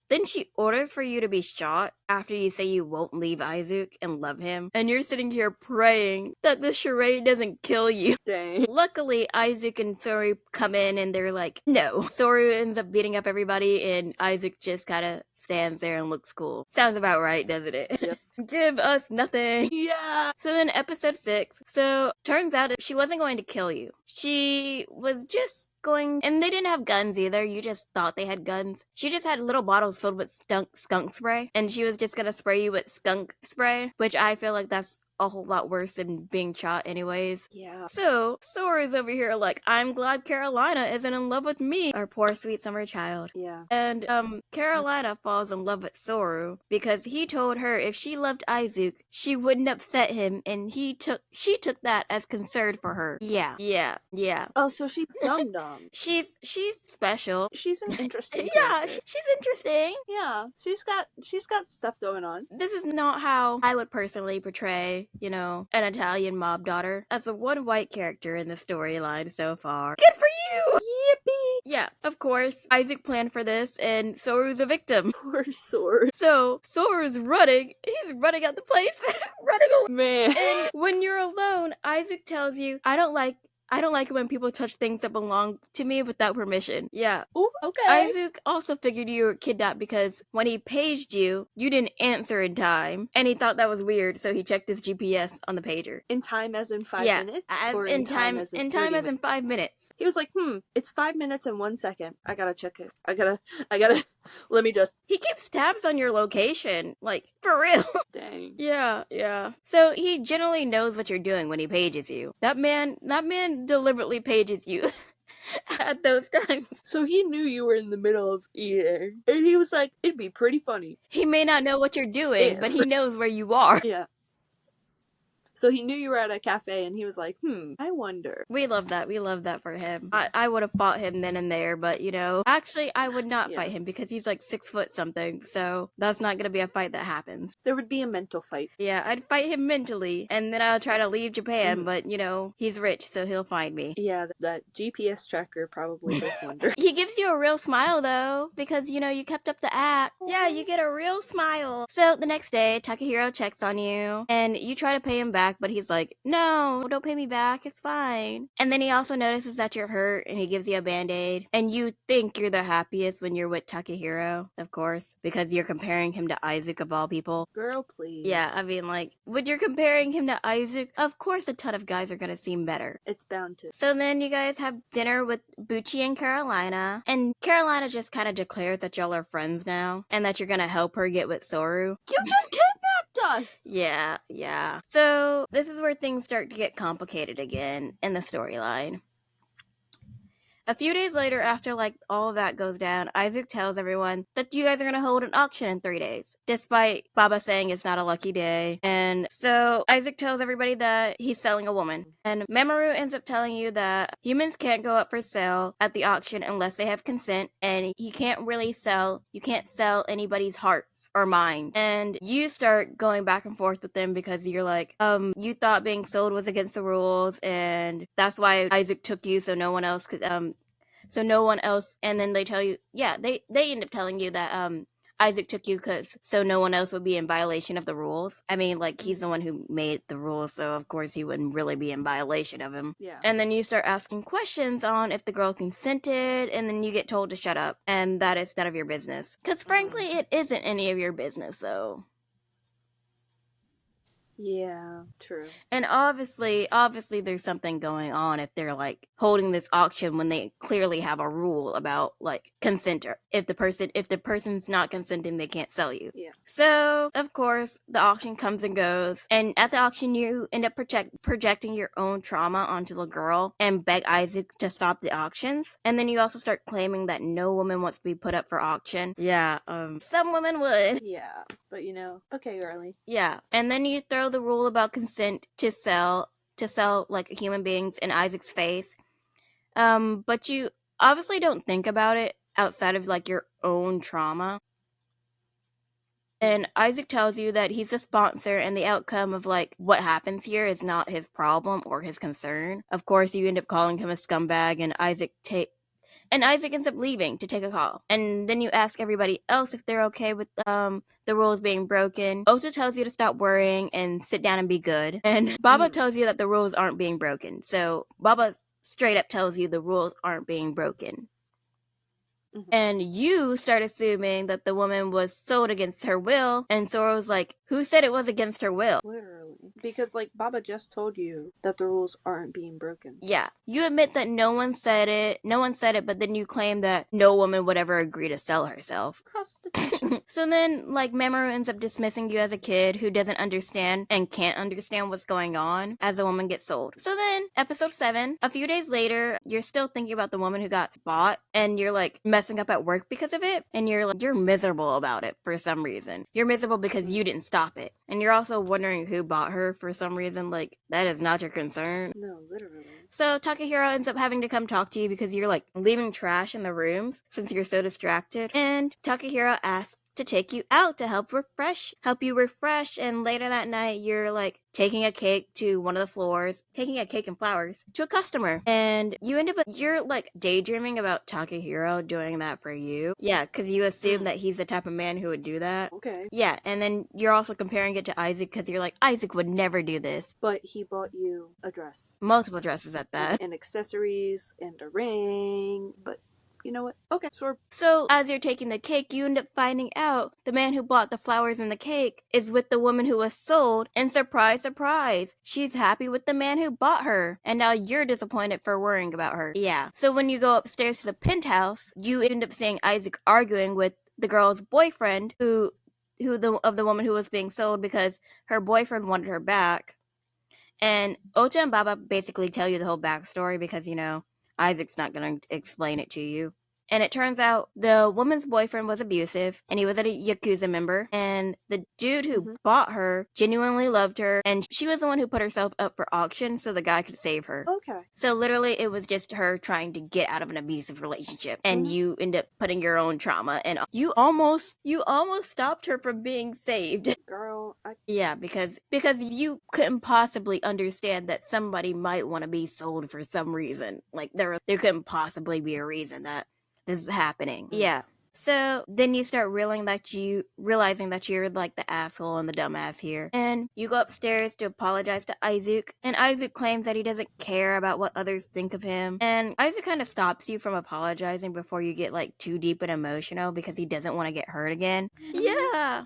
then she orders for you to be shot after you say you won't leave Isaac and love him. And you're sitting here praying that the charade doesn't kill you. Dang. Luckily, Isaac and Soru come in and they're no. Soru ends up beating up everybody, and Isaac just kind of stands there and looks cool. Sounds about right, doesn't it? Yep. Give us nothing. Yeah. So then episode 6. So turns out she wasn't going to kill you. She was just going, and they didn't have guns either. You just thought they had guns. She just had little bottles filled with skunk spray, and she was just gonna spray you with skunk spray, which I feel like that's a whole lot worse than being shot anyways. Yeah. So, Sora's over here like, I'm glad Carolina isn't in love with me, our poor sweet summer child. Yeah. And, Carolina falls in love with Soru because he told her if she loved Eisuke, she wouldn't upset him, and she took that as concern for her. Yeah. Oh, so she's dumb. She's special. She's an interesting Yeah, character. she's interesting. Yeah, she's got stuff going on. This is not how I would personally portray, an Italian mob daughter as the one white character in the storyline so far. Good for you! Yippee! Yeah, of course, Eisuke planned for this, and Soru's a victim. Poor Soru. So, Soru's running. He's running out the place, running away. Man. And when you're alone, Eisuke tells you, I don't like it when people touch things that belong to me without permission. Yeah. Ooh, okay. Eisuke also figured you were kidnapped because when he paged you, you didn't answer in time. And he thought that was weird, so he checked his GPS on the pager. In time as in 5 minutes? Or in time as in 5 minutes. He was like, it's 5 minutes and 1 second. I gotta check it. I gotta, let me just. He keeps tabs on your location. Like, for real. Dang. Yeah. So he generally knows what you're doing when he pages you. That man deliberately pages you at those times. So he knew you were in the middle of eating. And he was like, it'd be pretty funny. He may not know what you're doing, but he knows where you are. Yeah. So he knew you were at a cafe, and he was like, I wonder. We love that. We love that for him. I would have fought him then and there, but, actually, I would not fight him because he's like 6 foot something, so that's not gonna be a fight that happens. There would be a mental fight. Yeah, I'd fight him mentally, and then I'll try to leave Japan, but, he's rich, so he'll find me. Yeah, that GPS tracker probably does wonder. He gives you a real smile, though, because, you kept up the act. Yeah, you get a real smile. So, the next day, Takahiro checks on you, and you try to pay him back, but he's like, no, don't pay me back, it's fine. And then he also notices that you're hurt, and he gives you a band-aid, and you think you're the happiest when you're with Takahiro, of course, because you're comparing him to Eisuke of all people. Girl, please. Yeah, I mean, like, when you're comparing him to Eisuke, of course a ton of guys are gonna seem better. It's bound to. So then you guys have dinner with Bucci and Carolina, and Carolina just kind of declares that y'all are friends now, and that you're gonna help her get with Soru. You just kidnapped us! Yeah. So this is where things start to get complicated again in the storyline. A few days later, after all of that goes down, Eisuke tells everyone that you guys are going to hold an auction in 3 days, despite Baba saying it's not a lucky day. And so Eisuke tells everybody that he's selling a woman. And Mamoru ends up telling you that humans can't go up for sale at the auction unless they have consent, and you can't sell anybody's hearts or mind. And you start going back and forth with them because you're like, you thought being sold was against the rules, and that's why Eisuke took you so no one else could, and then they tell you, they end up telling you that, Eisuke took you so no one else would be in violation of the rules. I mean, he's the one who made the rules, so of course he wouldn't really be in violation of them. Yeah. And then you start asking questions on if the girl consented, and then you get told to shut up, and that is none of your business. Because frankly, it isn't any of your business, though. Yeah, true. And obviously there's something going on if they're holding this auction when they clearly have a rule about consent. If the person's not consenting, they can't sell you. Yeah. So of course the auction comes and goes, and at the auction you end up projecting your own trauma onto the girl and beg Eisuke to stop the auctions. And then you also start claiming that no woman wants to be put up for auction. Yeah, some women would. Yeah, but okay, girly. Yeah, and then you throw the rule about consent to sell human beings in Eisuke's face. But you obviously don't think about it outside of your own trauma. And Eisuke tells you that he's a sponsor and the outcome of what happens here is not his problem or his concern. Of course, you end up calling him a scumbag, and Eisuke ends up leaving to take a call. And then you ask everybody else if they're okay with the rules being broken. Ota tells you to stop worrying and sit down and be good. And Baba tells you that the rules aren't being broken. So Baba straight up tells you the rules aren't being broken. And you start assuming that the woman was sold against her will, and Soro's like, who said it was against her will? Literally. Because, like, Baba just told you that the rules aren't being broken. Yeah. You admit that no one said it, but then you claim that no woman would ever agree to sell herself. Prostitution. So then, like, Mamoru ends up dismissing you as a kid who doesn't understand and can't understand what's going on as a woman gets sold. So then, episode 7, a few days later, you're still thinking about the woman who got bought, and you're, like, messing up at work because of it, and you're miserable about it for some reason. You're miserable because you didn't stop it. And you're also wondering who bought her for some reason. Like, that is not your concern. No, literally. So Takahiro ends up having to come talk to you because you're, like, leaving trash in the rooms since you're so distracted. And Takahiro asks to take you out to help you refresh, and later that night you're like taking a cake to one of the floors, taking a cake and flowers to a customer, and you're like daydreaming about Takahiro doing that for you. Yeah, because you assume that he's the type of man who would do that. Okay. Yeah, and then you're also comparing it to Isaac because you're like, Isaac would never do this. But he bought you a dress. Multiple dresses at that. And accessories and a ring, but you know what? Okay, sure. So, as you're taking the cake, you end up finding out the man who bought the flowers and the cake is with the woman who was sold, and surprise, surprise, she's happy with the man who bought her, and now you're disappointed for worrying about her. Yeah. So when you go upstairs to the penthouse, you end up seeing Isaac arguing with the girl's boyfriend, of the woman who was being sold because her boyfriend wanted her back. And Ocha and Baba basically tell you the whole backstory because, Isaac's not going to explain it to you. And it turns out the woman's boyfriend was abusive, and he was a Yakuza member, and the dude who bought her genuinely loved her, and she was the one who put herself up for auction so the guy could save her. Okay. So literally it was just her trying to get out of an abusive relationship, and you end up putting your own trauma, and you almost stopped her from being saved. Girl, Yeah, because you couldn't possibly understand that somebody might want to be sold for some reason. Like there couldn't possibly be a reason that this is happening. Yeah. So then you start realizing that you're like the asshole and the dumbass here. And you go upstairs to apologize to Isaac. And Isaac claims that he doesn't care about what others think of him. And Isaac kind of stops you from apologizing before you get like too deep and emotional because he doesn't want to get hurt again. Yeah.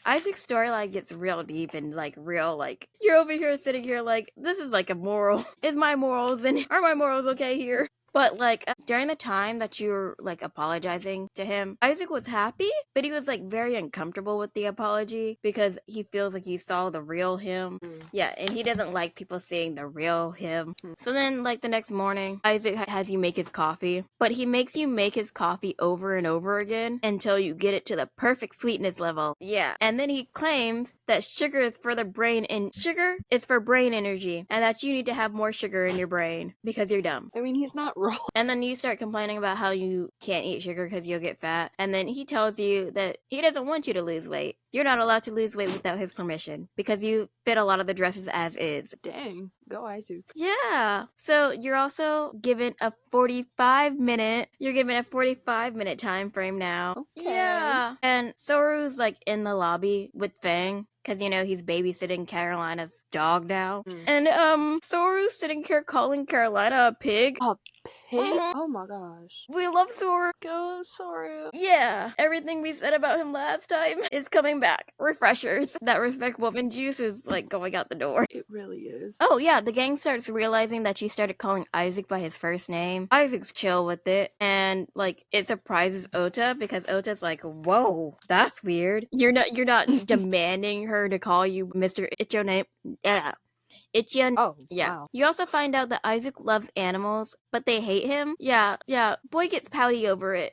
Isaac's storyline gets real deep and like real like you're over here sitting here like this is like a moral. Are my morals okay here? But, like, during the time that you were, like, apologizing to him, Isaac was happy, but he was, like, very uncomfortable with the apology because he feels like he saw the real him. Yeah, and he doesn't like people seeing the real him. So then, like, the next morning, Isaac has you make his coffee, but he makes you make his coffee over and over again until you get it to the perfect sweetness level. Yeah, and then he claims that sugar is for brain energy, and that you need to have more sugar in your brain because you're dumb. I mean, he's not wrong. And then you start complaining about how you can't eat sugar because you'll get fat. And then he tells you that he doesn't want you to lose weight. You're not allowed to lose weight without his permission because you fit a lot of the dresses as is. Dang. Go Aizu. Yeah. So you're also given a 45-minute time frame now. Okay. Yeah. And Soru's like in the lobby with Fang because he's babysitting Carolina's dog now. And Soru's sitting here calling Carolina a pig. A pig? Oh my gosh. We love Soru. Go Soru. Yeah. Everything we said about him last time is coming back. Refreshers. That respect woman juice is like going out the door. It really is. Oh yeah, the gang starts realizing that she started calling Isaac by his first name. Isaac's chill with it, and like it surprises Ota because Ota's like, "Whoa, that's weird. You're not demanding her to call you Mr. It's your name." Yeah. Oh, yeah. wow. You also find out that Isaac loves animals, but they hate him. Yeah. Boy gets pouty over it.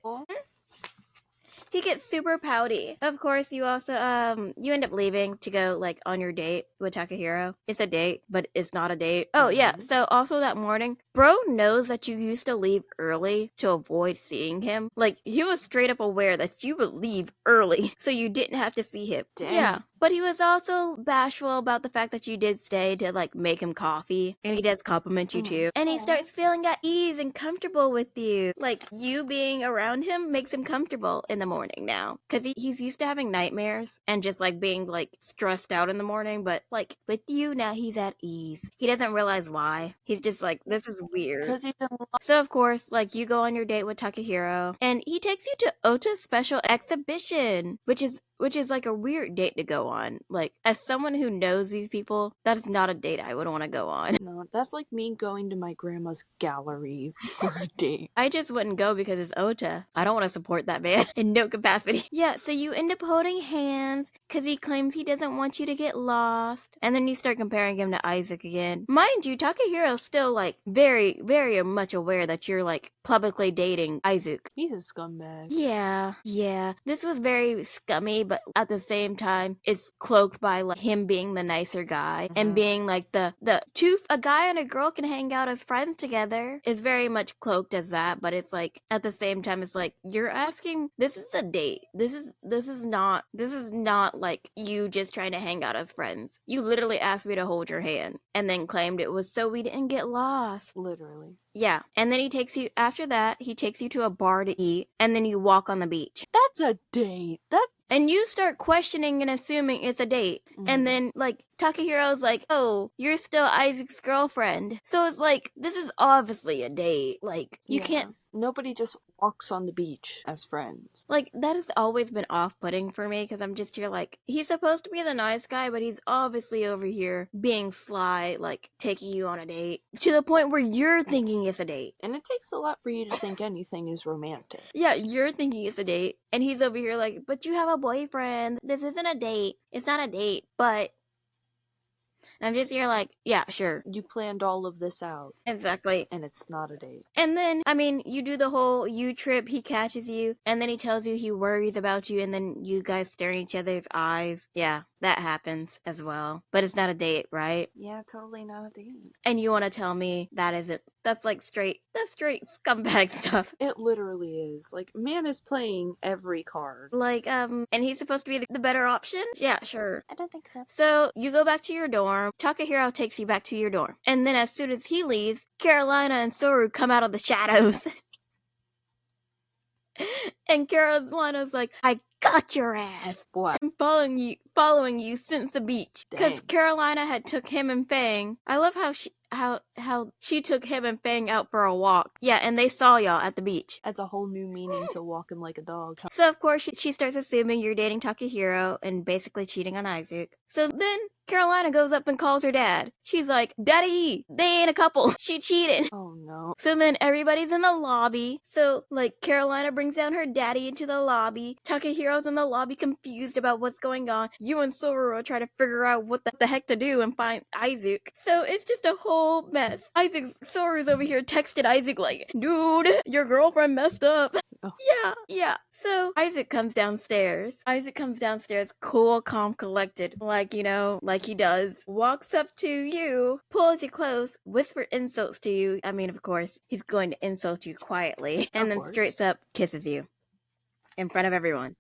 He gets super pouty. Of course, you also, you end up leaving to go, like, on your date with Takahiro. It's a date, but it's not a date. Oh, yeah. So, also that morning, bro knows that you used to leave early to avoid seeing him. Like, he was straight up aware that you would leave early, so you didn't have to see him. Dang. Yeah. But he was also bashful about the fact that you did stay to, like, make him coffee. And he does compliment you, too. And he starts feeling at ease and comfortable with you. Like, you being around him makes him comfortable in the morning. morning now. Because he's used to having nightmares and just like being like stressed out in the morning. But like with you now, he's at ease. He doesn't realize why. He's just like, this is weird. Because he's in love. So of course, like you go on your date with Takahiro, and he takes you to Ota's special exhibition, which is like a weird date to go on. Like, as someone who knows these people, that is not a date I would want to go on. No, that's like me going to my grandma's gallery for a date. I just wouldn't go because it's Ota. I don't want to support that man in no capacity. Yeah, so you end up holding hands because he claims he doesn't want you to get lost. And then you start comparing him to Eisuke again. Mind you, Takehiro's still like very, very much aware that you're like publicly dating Eisuke. He's a scumbag. Yeah. This was very scummy, but at the same time, it's cloaked by like him being the nicer guy and being like a guy and a girl can hang out as friends together is very much cloaked as that. But it's like at the same time, it's like you're asking. This is a date. This is not like you just trying to hang out as friends. You literally asked me to hold your hand and then claimed it was so we didn't get lost. Literally. Yeah, and then after that, he takes you to a bar to eat, and then you walk on the beach. That's a date. And you start questioning and assuming it's a date. And then, like, Takehiro's like, oh, you're still Isaac's girlfriend. So it's like, this is obviously a date. Like, you can't... Nobody just walks on the beach as friends. Like, that has always been off-putting for me, because I'm just here like, he's supposed to be the nice guy, but he's obviously over here being sly, like, taking you on a date. To the point where you're thinking it's a date. And it takes a lot for you to think anything is romantic. Yeah, you're thinking it's a date. And he's over here like, but you have a boyfriend. This isn't a date. It's not a date, but... And I'm just here like, yeah, sure. You planned all of this out. Exactly. And it's not a date. And then, I mean, you do the whole you trip, he catches you, and then he tells you he worries about you, and then you guys stare in each other's eyes. Yeah, that happens as well. But it's not a date, right? Yeah, totally not a date. And you want to tell me that's straight scumbag stuff. It literally is. Like, man is playing every card. Like, and he's supposed to be the better option? Yeah, sure. I don't think so. So, you go back to your dorm, Takahiro takes you back to your dorm. And then as soon as he leaves, Carolina and Soru come out of the shadows. And Carolina's like, I got your ass. What? I'm following you since the beach. Because Carolina had took him and Fang. I love how she took him and Fang out for a walk. Yeah, and they saw y'all at the beach. Adds a whole new meaning to walking like a dog. So of course she starts assuming you're dating Takahiro and basically cheating on Isaac. So then Carolina goes up and calls her dad. She's like, Daddy, they ain't a couple. She cheated. Oh no. So then everybody's in the lobby. So like Carolina brings down her daddy into the lobby. Takehiro's in the lobby confused about what's going on. You and Sororo try to figure out what the heck to do and find Isaac. So it's just a whole mess. Soru's over here texted Isaac like, dude, your girlfriend messed up. Oh. Yeah. So Isaac comes downstairs. Cool, calm, collected. Like, you know, like he does. Walks up to you, pulls you close, whisper insults to you. I mean, of course, he's going to insult you quietly. And then straight up kisses you. In front of everyone.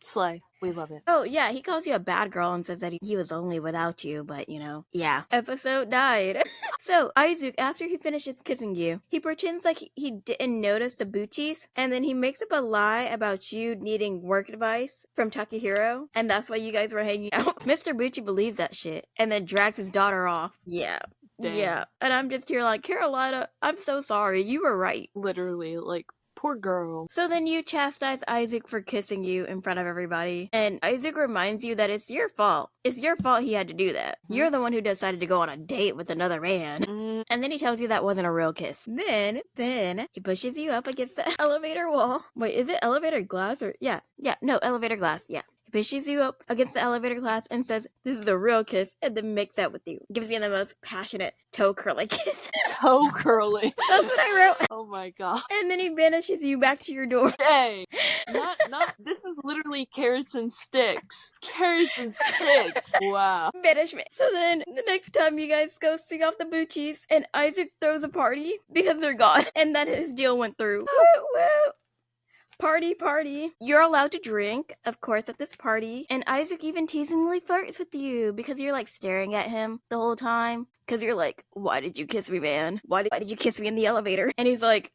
Slay. We love it. Oh, yeah, he calls you a bad girl and says that he was lonely without you, but, you know, yeah. Episode died. So, Isaac, after he finishes kissing you, he pretends like he didn't notice the Bucci's, and then he makes up a lie about you needing work advice from Takahiro, and that's why you guys were hanging out. Mr. Bucci believes that shit, and then drags his daughter off. Yeah. Dang. Yeah. And I'm just here like, Carolina, I'm so sorry. You were right. Literally, like, poor girl. So then you chastise Isaac for kissing you in front of everybody. And Isaac reminds you that it's your fault. It's your fault he had to do that. You're the one who decided to go on a date with another man. And then he tells you that wasn't a real kiss. Then he pushes you up against the elevator wall. Wait, is it elevator glass or... Yeah, no, elevator glass, yeah. He pushes you up against the elevator glass and says, this is a real kiss, and then makes out with you. Gives you the most passionate toe curly kiss. Toe curly. That's what I wrote. Oh my god. And then he banishes you back to your door. Dang. Not, this is literally carrots and sticks. Carrots and sticks. Wow. Banishment. So then, the next time you guys go sing off the Bucci's, and Isaac throws a party because they're gone, and that his deal went through. Woo, woo. Party. You're allowed to drink, of course, at this party. And Isaac even teasingly flirts with you because you're like staring at him the whole time. Because you're like, why did you kiss me, man? Why did you kiss me in the elevator? And he's like,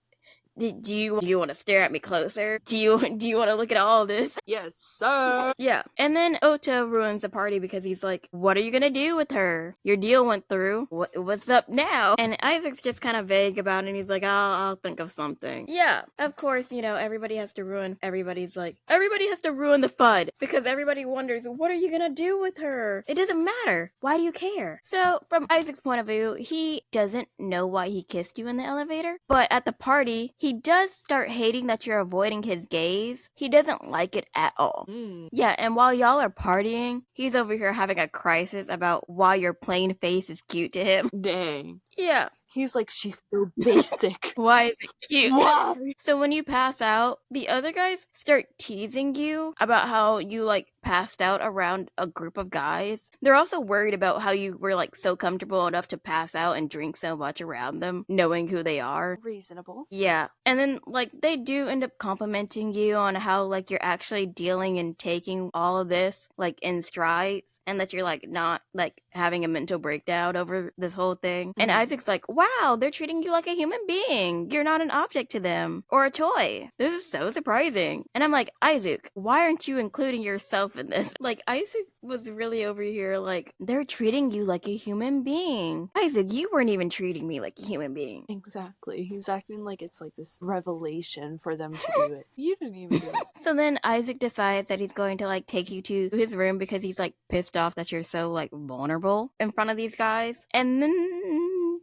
Do you want to stare at me closer? Do you want to look at all this? Yes, sir. Yeah. And then Ota ruins the party because he's like, what are you gonna do with her? Your deal went through. What's up now? And Isaac's just kind of vague about it, and he's like, I'll think of something. Yeah. Of course, everybody has to ruin everybody has to ruin the fun because everybody wonders, what are you gonna do with her? It doesn't matter. Why do you care? So from Isaac's point of view, he doesn't know why he kissed you in the elevator, but at the party, he does start hating that you're avoiding his gaze. He doesn't like it at all. Yeah, and while y'all are partying, he's over here having a crisis about why your plain face is cute to him. Dang. Yeah. He's like, she's so basic. Why is it cute? Why? So when you pass out, the other guys start teasing you about how you passed out around a group of guys. They're also worried about how you were so comfortable enough to pass out and drink so much around them, knowing who they are. Reasonable. Yeah. And then they do end up complimenting you on how you're actually dealing and taking all of this in strides, and that you're not having a mental breakdown over this whole thing. And Isaac's like, wow, they're treating you like a human being. You're not an object to them or a toy. This is so surprising. And I'm like, Isaac, why aren't you including yourself in this? Isaac was really over here they're treating you like a human being. Isaac, you weren't even treating me like a human being. Exactly. He's acting like it's this revelation for them to do it. You didn't even do it. So then Isaac decides that he's going to take you to his room because he's pissed off that you're so vulnerable in front of these guys. And then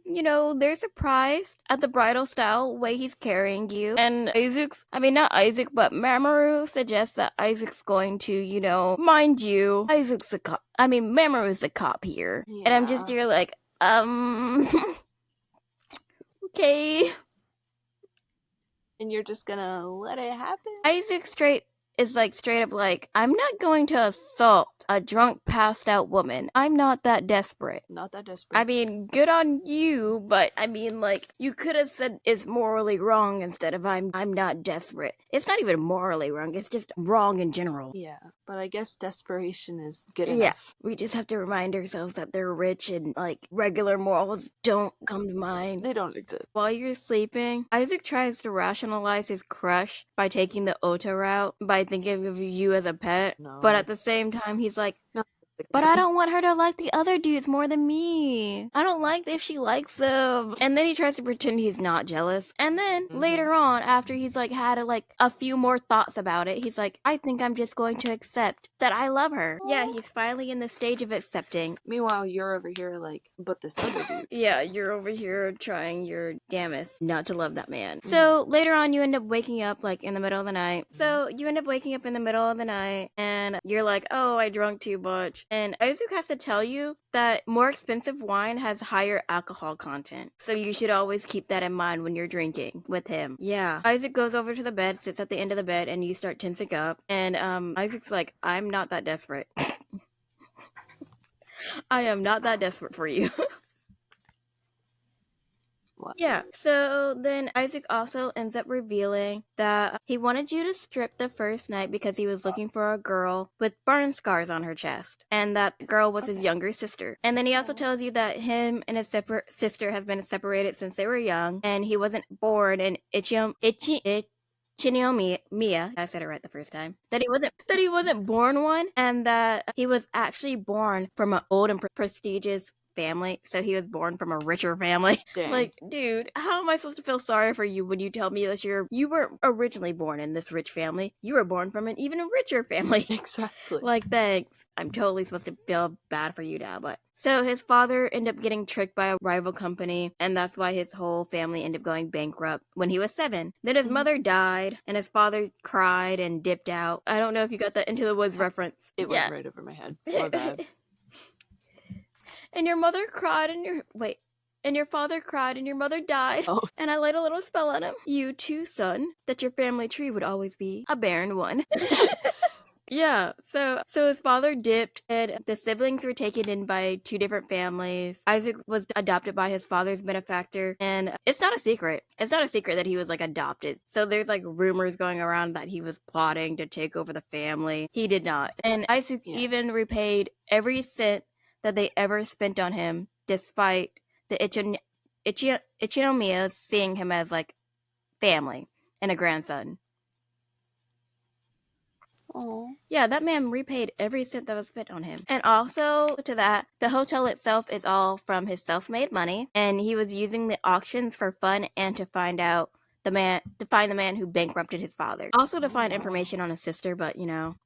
they're surprised at the bridal style way he's carrying you. And not Isaac, but Mamoru suggests that Isaac's going to, mind you, Isaac's a cop. Mamoru's a cop here. Yeah. And I'm just here okay. And you're just gonna let it happen? Isaac straight up I'm not going to assault a drunk, passed out woman. I'm not that desperate. Not that desperate. Good on you, but you could have said it's morally wrong instead of I'm not desperate. It's not even morally wrong, it's just wrong in general. Yeah, but I guess desperation is good enough. Yeah, we just have to remind ourselves that they're rich and regular morals don't come to mind. They don't exist. While you're sleeping, Isaac tries to rationalize his crush by taking the Ota route, by thinking of you as a pet. No. But at the same time, he's like, No. but I don't want her to like the other dudes more than me. I don't like if she likes them. And then he tries to pretend he's not jealous. And then later on, after he's had a few more thoughts about it, he's like, I think I'm just going to accept that I love her. Yeah, he's finally in the stage of accepting. Meanwhile, you're over here but this other dude. Yeah, you're over here trying your damnedest not to love that man. So later on, you end up waking up in the middle of the night. So you end up waking up in the middle of the night, and you're like, oh, I drunk too much. And Isaac has to tell you that more expensive wine has higher alcohol content. So you should always keep that in mind when you're drinking with him. Yeah. Isaac goes over to the bed, sits at the end of the bed, and you start tensing up. And Isaac's like, I'm not that desperate. I am not that desperate for you. What? Yeah, so then Isaac also ends up revealing that he wanted you to strip the first night because he was looking for a girl with burn scars on her chest, and that girl was his younger sister. And then he also tells you that him and his sister has been separated since they were young, and he wasn't born in Ichinomiya, I said it right the first time, that he wasn't born one, and that he was actually born from an old and prestigious family, so he was born from a richer family. Dang. Dude, how am I supposed to feel sorry for you when you tell me that you weren't originally born in this rich family? You were born from an even richer family. Exactly. Thanks. I'm totally supposed to feel bad for you now, but... So his father ended up getting tricked by a rival company, and that's why his whole family ended up going bankrupt when he was 7. Then his mother died, and his father cried and dipped out. I don't know if you got that Into the Woods reference. It went right over my head. My bad. And your mother cried and your father cried and your mother died. Oh. And I laid a little spell on him. You too, son, that your family tree would always be a barren one. Yeah, so his father dipped, and the siblings were taken in by 2 different families. Isaac was adopted by his father's benefactor, and it's not a secret. It's not a secret that he was adopted. So there's rumors going around that he was plotting to take over the family. He did not. And Isaac even repaid every cent that they ever spent on him, despite the Ichinomiya seeing him as family, and a grandson. Oh. Yeah, that man repaid every cent that was spent on him. And also to that, the hotel itself is all from his self-made money, and he was using the auctions for fun and to find the man who bankrupted his father. Also to find information on his sister, but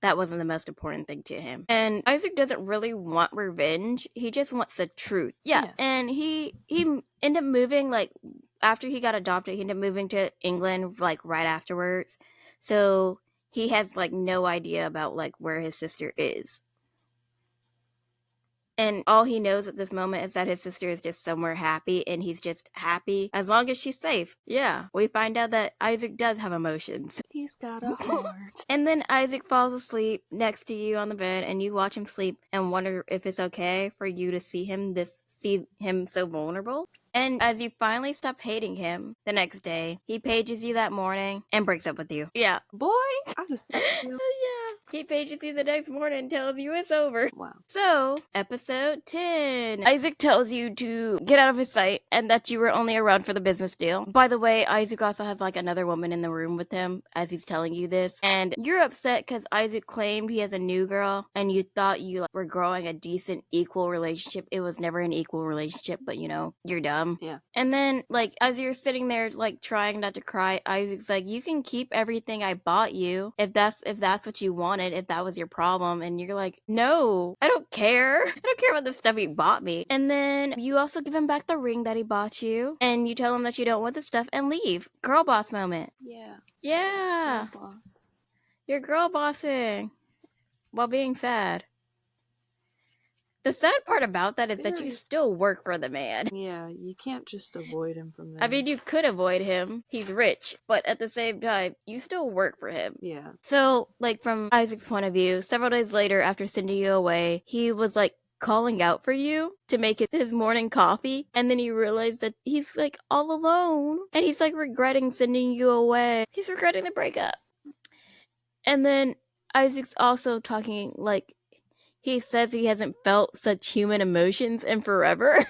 that wasn't the most important thing to him. And Isaac doesn't really want revenge. He just wants the truth. Yeah. And he ended up moving, like, after he got adopted, he ended up moving to England, like, right afterwards. So he has, like, no idea about, like, where his sister is. And all he knows at this moment is that his sister is just somewhere happy, and he's just happy as long as she's safe. Yeah, we find out that Isaac does have emotions. He's got a heart. And then Isaac falls asleep next to you on the bed, and you watch him sleep and wonder if it's okay for you to see him so vulnerable. And as you finally stop hating him the next day, he pages you that morning and breaks up with you. Yeah. Boy, I just you. Yeah. He pages you the next morning and tells you it's over. Wow. So, episode 10. Isaac tells you to get out of his sight and that you were only around for the business deal. By the way, Isaac also has, like, another woman in the room with him as he's telling you this. And you're upset because Isaac claimed he has a new girl and you thought you, like, were growing a decent, equal relationship. It was never an equal relationship, but, you're dumb. Yeah. And then, like, as you're sitting there, like, trying not to cry, Isaac's like, you can keep everything I bought you if that's what you wanted, if that was your problem. And you're like, no, I don't care. I don't care about the stuff he bought me. And then you also give him back the ring that he bought you, and you tell him that you don't want the stuff and leave. Girl boss moment. Yeah. Yeah. Girl boss. You're girl bossing while being sad. The sad part about that is that you still work for the man. Yeah, you can't just avoid him from there. I mean, you could avoid him. He's rich. But at the same time, you still work for him. Yeah. So, like, from Isaac's point of view, several days later after sending you away, he was, like, calling out for you to make it his morning coffee. And then he realized that he's, like, all alone. And he's, like, regretting sending you away. He's regretting the breakup. And then Isaac's also talking, like, he says he hasn't felt such human emotions in forever.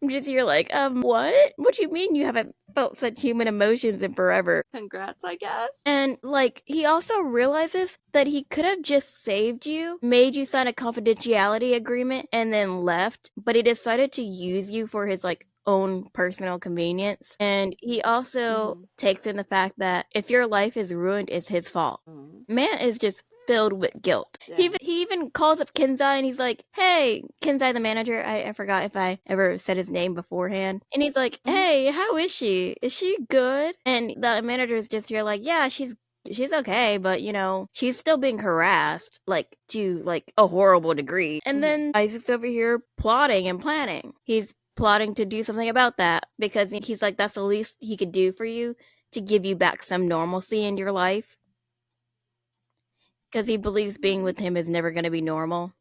Just you're like, what? What do you mean you haven't felt such human emotions in forever? Congrats, I guess. And, like, he also realizes that he could have just saved you, made you sign a confidentiality agreement, and then left, but he decided to use you for his, like, own personal convenience. And he also takes in the fact that if your life is ruined, it's his fault. Man is just filled with guilt. Yeah. He even calls up Kenzai and he's like, hey, Kenzai the manager, I forgot if I ever said his name beforehand. And he's like, hey, how is she? Is she good? And the manager is just here like, yeah, she's okay, but she's still being harassed, like, to, like, a horrible degree. And then Isaac's over here plotting and planning. He's plotting to do something about that because he's like, that's the least he could do for you to give you back some normalcy in your life. Because he believes being with him is never going to be normal.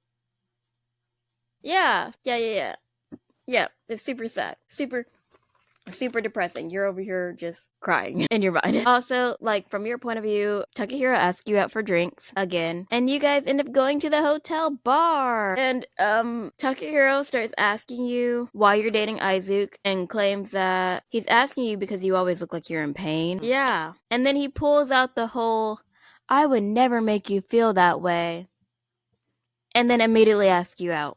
Yeah, it's super sad. Super depressing. You're over here just crying in your mind. Also, like, from your point of view, Takahiro asks you out for drinks again, and you guys end up going to the hotel bar. And Takahiro starts asking you why you're dating Isaac and claims that he's asking you because you always look like you're in pain. Yeah. And then he pulls out the whole, I would never make you feel that way, and then immediately asks you out.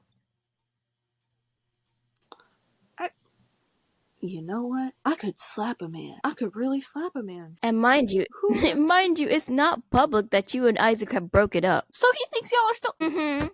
You know what? I could slap a man. I could really slap a man. And mind you, it's not public that you and Isaac have broken up. So he thinks y'all are still...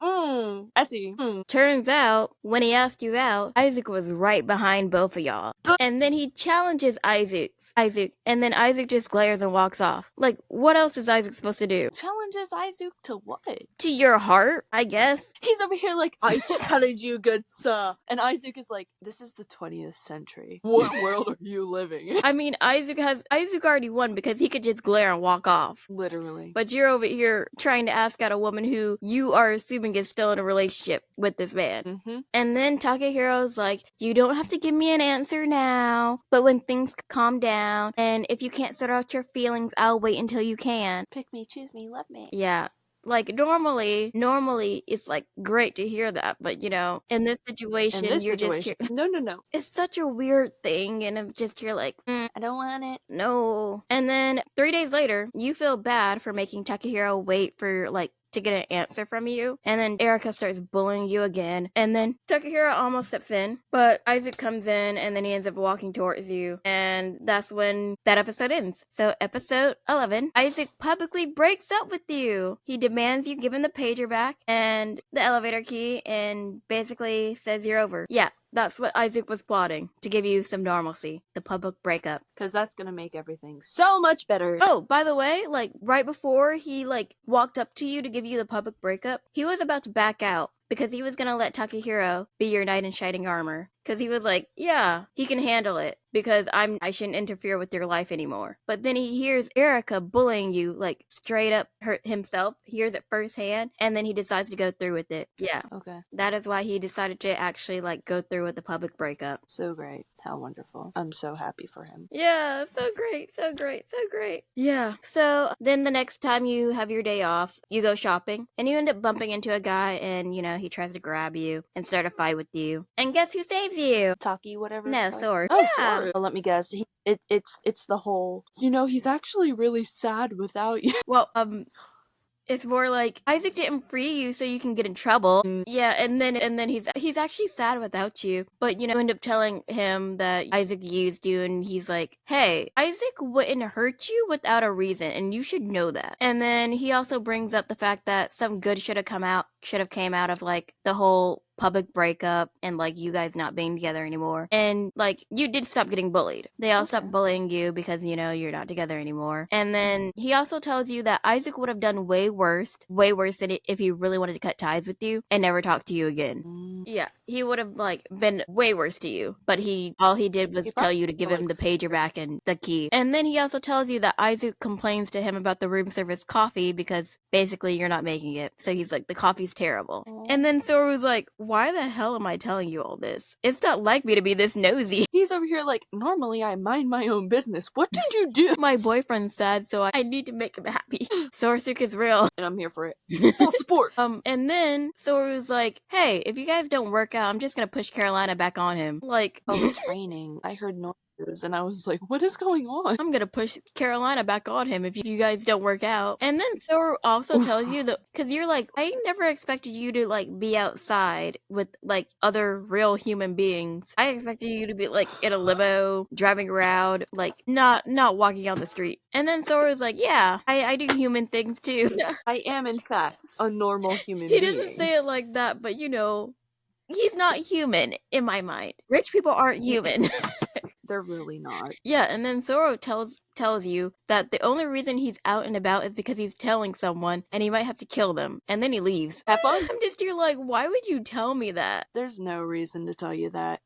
I see. Turns out, when he asked you out, Isaac was right behind both of y'all. And then he challenges Isaac, and then Isaac just glares and walks off. Like, what else is Isaac supposed to do? Challenges Isaac to what? To your heart, I guess. He's over here like, I challenge you, good sir. And Isaac is like, this is the 20th century. What world are you living? I mean, Isaac already won because he could just glare and walk off. Literally. But you're over here trying to ask out a woman who you are assuming is still in a relationship with this man. And then Takehiro's like, you don't have to give me an answer now, but when things calm down, and if you can't sort out your feelings, I'll wait until you can. Pick me, choose me, love me. Yeah. Like, normally it's, like, great to hear that, but, in this In situation, this you're just situation, no. it's such a weird thing, and I'm just you're like, I don't want it. no. And then 3 days later, you feel bad for making Takahiro wait for, like, to get an answer from you. And then Erica starts bullying you again. And then Takahiro almost steps in, but Isaac comes in and then he ends up walking towards you. And that's when that episode ends. So episode 11, Isaac publicly breaks up with you. He demands you give him the pager back and the elevator key and basically says you're over. Yeah. That's what Isaac was plotting, to give you some normalcy, the public breakup. Because that's gonna make everything so much better. Oh, by the way, like, right before he, like, walked up to you to give you the public breakup, he was about to back out because he was gonna let Takahiro be your knight in shining armor. Because he was like, yeah, he can handle it because I shouldn't interfere with your life anymore. But then he hears Erica bullying you, like, straight up himself, hears it firsthand, and then he decides to go through with it. Yeah. Okay. That is why he decided to actually, like, go through with the public breakup. So great. How wonderful. I'm so happy for him. Yeah, so great, so great, so great. Yeah. So then the next time you have your day off, you go shopping, and you end up bumping into a guy, and, he tries to grab you and start a fight with you. And guess who saves you? Taki, whatever. No, Sora. Oh, Yeah. Sora. Well, let me guess. It's the whole, he's actually really sad without you. Well, it's more like Isaac didn't free you so you can get in trouble. Yeah, and then he's actually sad without you. But you end up telling him that Isaac used you, and he's like, hey, Isaac wouldn't hurt you without a reason, and you should know that. And then he also brings up the fact that some good should have came out of like the whole public breakup and like you guys not being together anymore, and like you did stop getting bullied. They all stopped bullying you because you're not together anymore. And then he also tells you that Isaac would have done way worse than it if he really wanted to cut ties with you and never talk to you again. Yeah, he would have like been way worse to you, but all he did was tell you to give him the pager back and the key. And then he also tells you that Isaac complains to him about the room service coffee because basically you're not making it. So he's like, the coffee's terrible. And then Sora was like, why the hell am I telling you all this? It's not like me to be this nosy. He's over here like, normally I mind my own business. What did you do? My boyfriend's sad, so I need to make him happy. Sora's is real. And I'm here for it. Full support. And then Sora was like, hey, if you guys don't work out, I'm just gonna push Carolina back on him. Like, oh, it's raining. I heard noises and I was like, what is going on? I'm gonna push Carolina back on him if you guys don't work out. And then Sora also tells you that, because you're like, I never expected you to like be outside with like other real human beings. I expected you to be like in a limo, driving around, like not walking on the street. And then Sora was like, yeah, I do human things too. I am in fact a normal human being. He doesn't say it like that, but he's not human in my mind. Rich people aren't human. They're really not. Yeah, and then Zoro tells you that the only reason he's out and about is because he's telling someone and he might have to kill them. And then he leaves. Have fun. You're like, why would you tell me that? There's no reason to tell you that.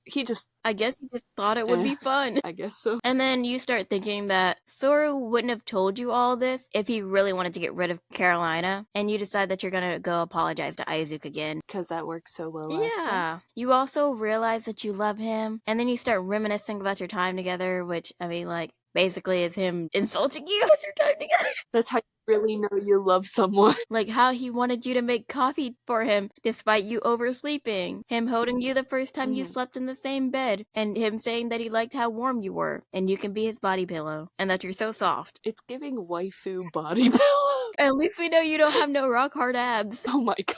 I guess he just thought it would be fun. I guess so. And then you start thinking that Zoro wouldn't have told you all this if he really wanted to get rid of Carolina. And you decide that you're gonna go apologize to Eisuke again. Because that worked so well last time. You also realize that you love him. And then you start reminiscing about your time together, which, I mean, like, basically is him insulting you with your time together. That's how you really know you love someone. Like how he wanted you to make coffee for him despite you oversleeping. Him holding you the first time you slept in the same bed. And him saying that he liked how warm you were. And you can be his body pillow. And that you're so soft. It's giving waifu body pillow. At least we know you don't have no rock hard abs. Oh my god.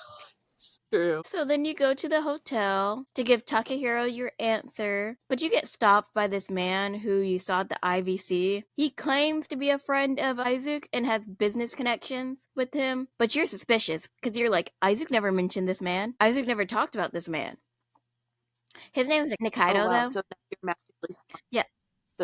True. So then you go to the hotel to give Takahiro your answer, but you get stopped by this man who you saw at the IVC. He claims to be a friend of Isaac and has business connections with him, but you're suspicious because you're like, Isaac never mentioned this man. Isaac never talked about this man. His name is Nikaido, though. So now you're magically smart. Yeah.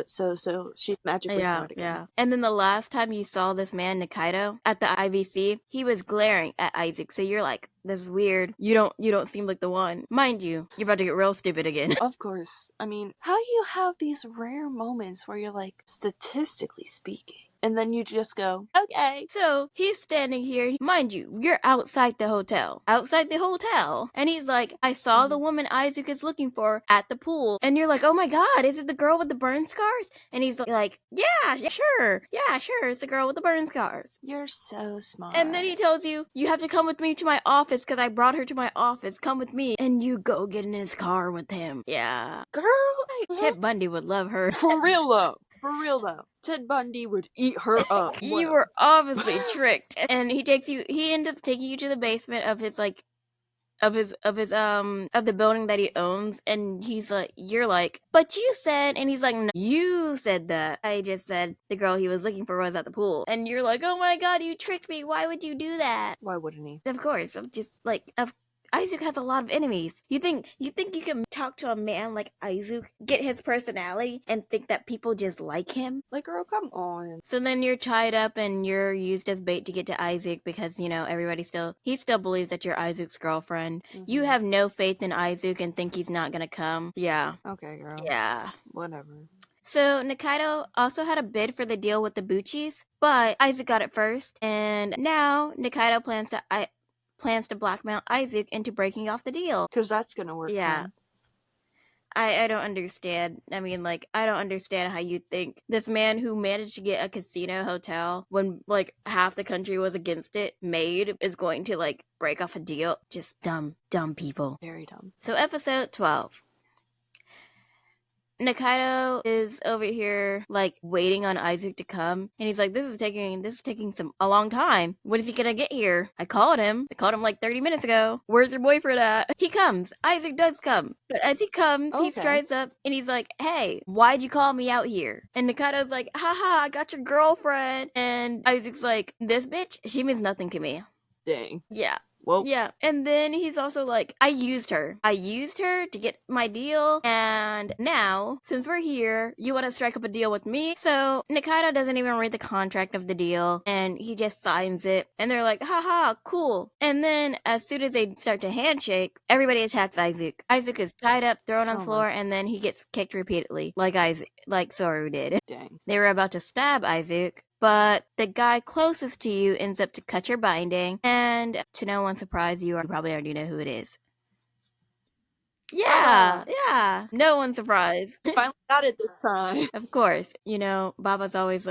So she's magically smart again. Yeah. And then the last time you saw this man, Nikaido, at the IVC, he was glaring at Isaac. So you're like, this is weird. You don't seem like the one. Mind you, you're about to get real stupid again. Of course. I mean, how do you have these rare moments where you're like, statistically speaking, And then you just go, okay. So he's standing here, mind you, you're outside the hotel. Outside the hotel. And he's like, I saw the woman Eisuke is looking for at the pool. And you're like, oh my god, is it the girl with the burn scars? And he's like, yeah, sure. Yeah, sure, it's the girl with the burn scars. You're so smart. And then he tells you, you have to come with me to my office because I brought her to my office. Come with me. And you go get in his car with him. Yeah. Girl, Ted Bundy would love her. For real though. Ted Bundy would eat her up. You were obviously tricked. And he ends up taking you to the basement of his of the building that he owns, and he's like, you're like, but you said, and he's like, no, you said that. I just said the girl he was looking for was at the pool. And you're like, oh my god, you tricked me. Why would you do that? Why wouldn't he? Of course. I'm just like, Eisuke has a lot of enemies. You think you can talk to a man like Eisuke, get his personality, and think that people just like him? Like, girl, come on. So then you're tied up and you're used as bait to get to Eisuke because, he still believes that you're Eisuke's girlfriend. You have no faith in Eisuke and think he's not gonna come. Yeah. Okay, girl. Yeah. Whatever. So Nikaido also had a bid for the deal with the Buchis, but Eisuke got it first, and now Nikaido plans to blackmail Eisuke into breaking off the deal. Because that's gonna work. Yeah. I don't understand. I mean, I don't understand how you think this man who managed to get a casino hotel when, half the country was against it, is going to, break off a deal. Just dumb people. Very dumb. So episode 12. Nikaido is over here, waiting on Eisuke to come, and he's like, this is taking a long time. When is he gonna get here? I called him 30 minutes ago. Where's your boyfriend at? He comes. Eisuke does come. But as he comes, he strides up, and he's like, hey, why'd you call me out here? And Nikaido's like, haha, I got your girlfriend. And Eisuke's like, this bitch, she means nothing to me. Dang. Yeah. Well, yeah, and then he's also like, I used her to get my deal, and now, since we're here, you want to strike up a deal with me? So Nikaido doesn't even read the contract of the deal, and he just signs it, and they're like, haha, cool. And then, as soon as they start to handshake, everybody attacks Eisuke. Eisuke is tied up, thrown on the floor, and then he gets kicked repeatedly, like Soru did. Dang. They were about to stab Eisuke, but the guy closest to you ends up to cut your binding, and to no one's surprise, you probably already know who it is. Yeah, yeah. No one's surprised. Finally got it this time. Of course. Baba's always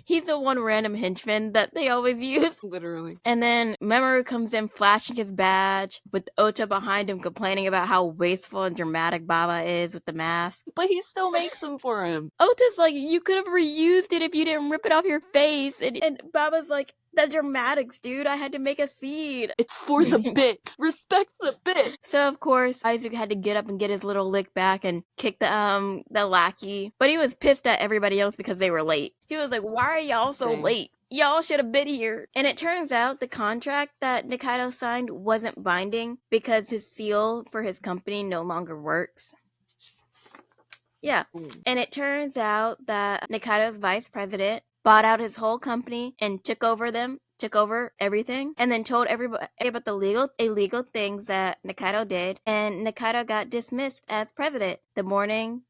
he's the one random henchman that they always use. Literally. And then Mamoru comes in flashing his badge with Ota behind him complaining about how wasteful and dramatic Baba is with the mask. But he still makes them for him. Ota's like, you could have reused it if you didn't rip it off your face. And Baba's like, the dramatics, dude. I had to make a scene. It's for the bit. Respect the bit. So, of course, Eisuke had to get up and get his little lick back and kick the lackey. But he was pissed at everybody else because they were late. He was like, why are y'all so late? Y'all should have been here. And it turns out the contract that Nikaido signed wasn't binding because his seal for his company no longer works. Yeah. And it turns out that Nikaido's vice president bought out his whole company and took over everything, and then told everybody about the illegal things that Nikaido did, and Nikaido got dismissed as president that morning.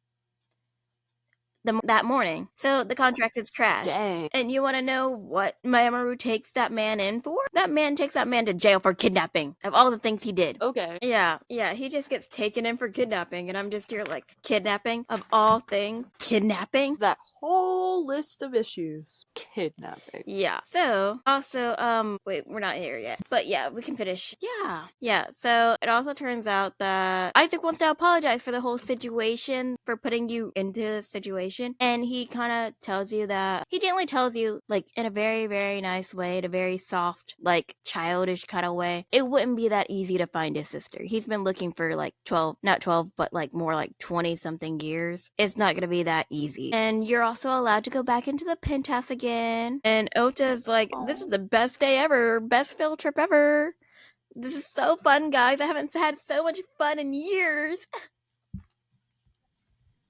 So the contract is trash. Dang. And you want to know what Mamoru takes that man in for? That man takes that man to jail for kidnapping, of all the things he did. Okay. Yeah, he just gets taken in for kidnapping, and I'm just here like, kidnapping? Of all things? Kidnapping? That whole list of issues. Kidnapping. Yeah. So, also, wait, we're not here yet. But yeah, we can finish. Yeah. So, it also turns out that Eisuke wants to apologize for the whole situation, for putting you into the situation. And he kind of gently tells you, in a very, very nice way, in a very soft, childish kind of way, it wouldn't be that easy to find his sister. He's been looking for, not 12, but, more 20-something years. It's not gonna be that easy. And you're also allowed to go back into the penthouse again. And Ota's like, this is the best day ever, best field trip ever. This is so fun, guys. I haven't had so much fun in years.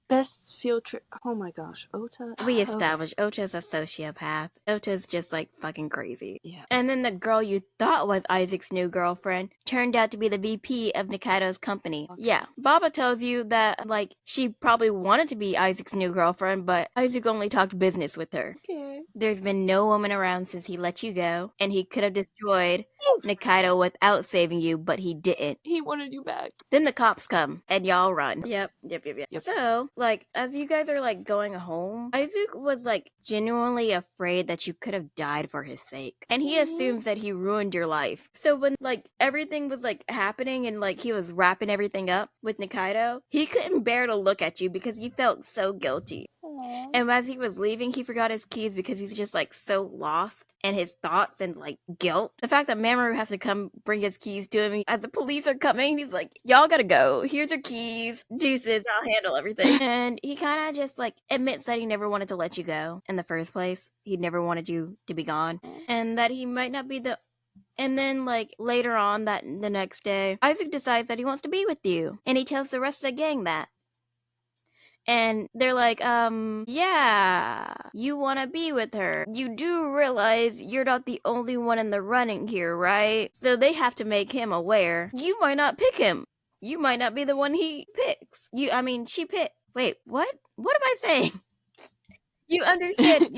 Best field trip. Oh my gosh, Ota. We established Ota's a sociopath. Ota's just fucking crazy. Yeah. And then the girl you thought was Isaac's new girlfriend turned out to be the VP of Nikaido's company. Okay. Yeah. Baba tells you that she probably wanted to be Isaac's new girlfriend, but Isaac only talked business with her. Okay. There's been no woman around since he let you go, and he could have destroyed Nikaido without saving you, but he didn't. He wanted you back. Then the cops come, and y'all run. Yep. Yep. So, like, as you guys are, like, going home, Eisuke was, like, genuinely afraid that you could have died for his sake. And he assumes that he ruined your life. So when, like, everything was, like, happening and, like, he was wrapping everything up with Nikaido, he couldn't bear to look at you because he felt so guilty. Aww. And as he was leaving, he forgot his keys because he's just, like, so lost in his thoughts and, like, guilt. The fact that Mamoru has to come bring his keys to him as the police are coming, he's like, y'all gotta go. Here's your keys. Deuces. I'll handle everything. And he kind of just, like, admits that he never wanted to let you go in the first place. He never wanted you to be gone. And that he might not be the... And then, like, later on that the next day, Eisuke decides that he wants to be with you. And he tells the rest of the gang that. And they're like, yeah, you want to be with her. You do realize you're not the only one in the running here, right? So they have to make him aware. You might not pick him. You might not be the one he picks. She picked. Wait, what? What am I saying? You understand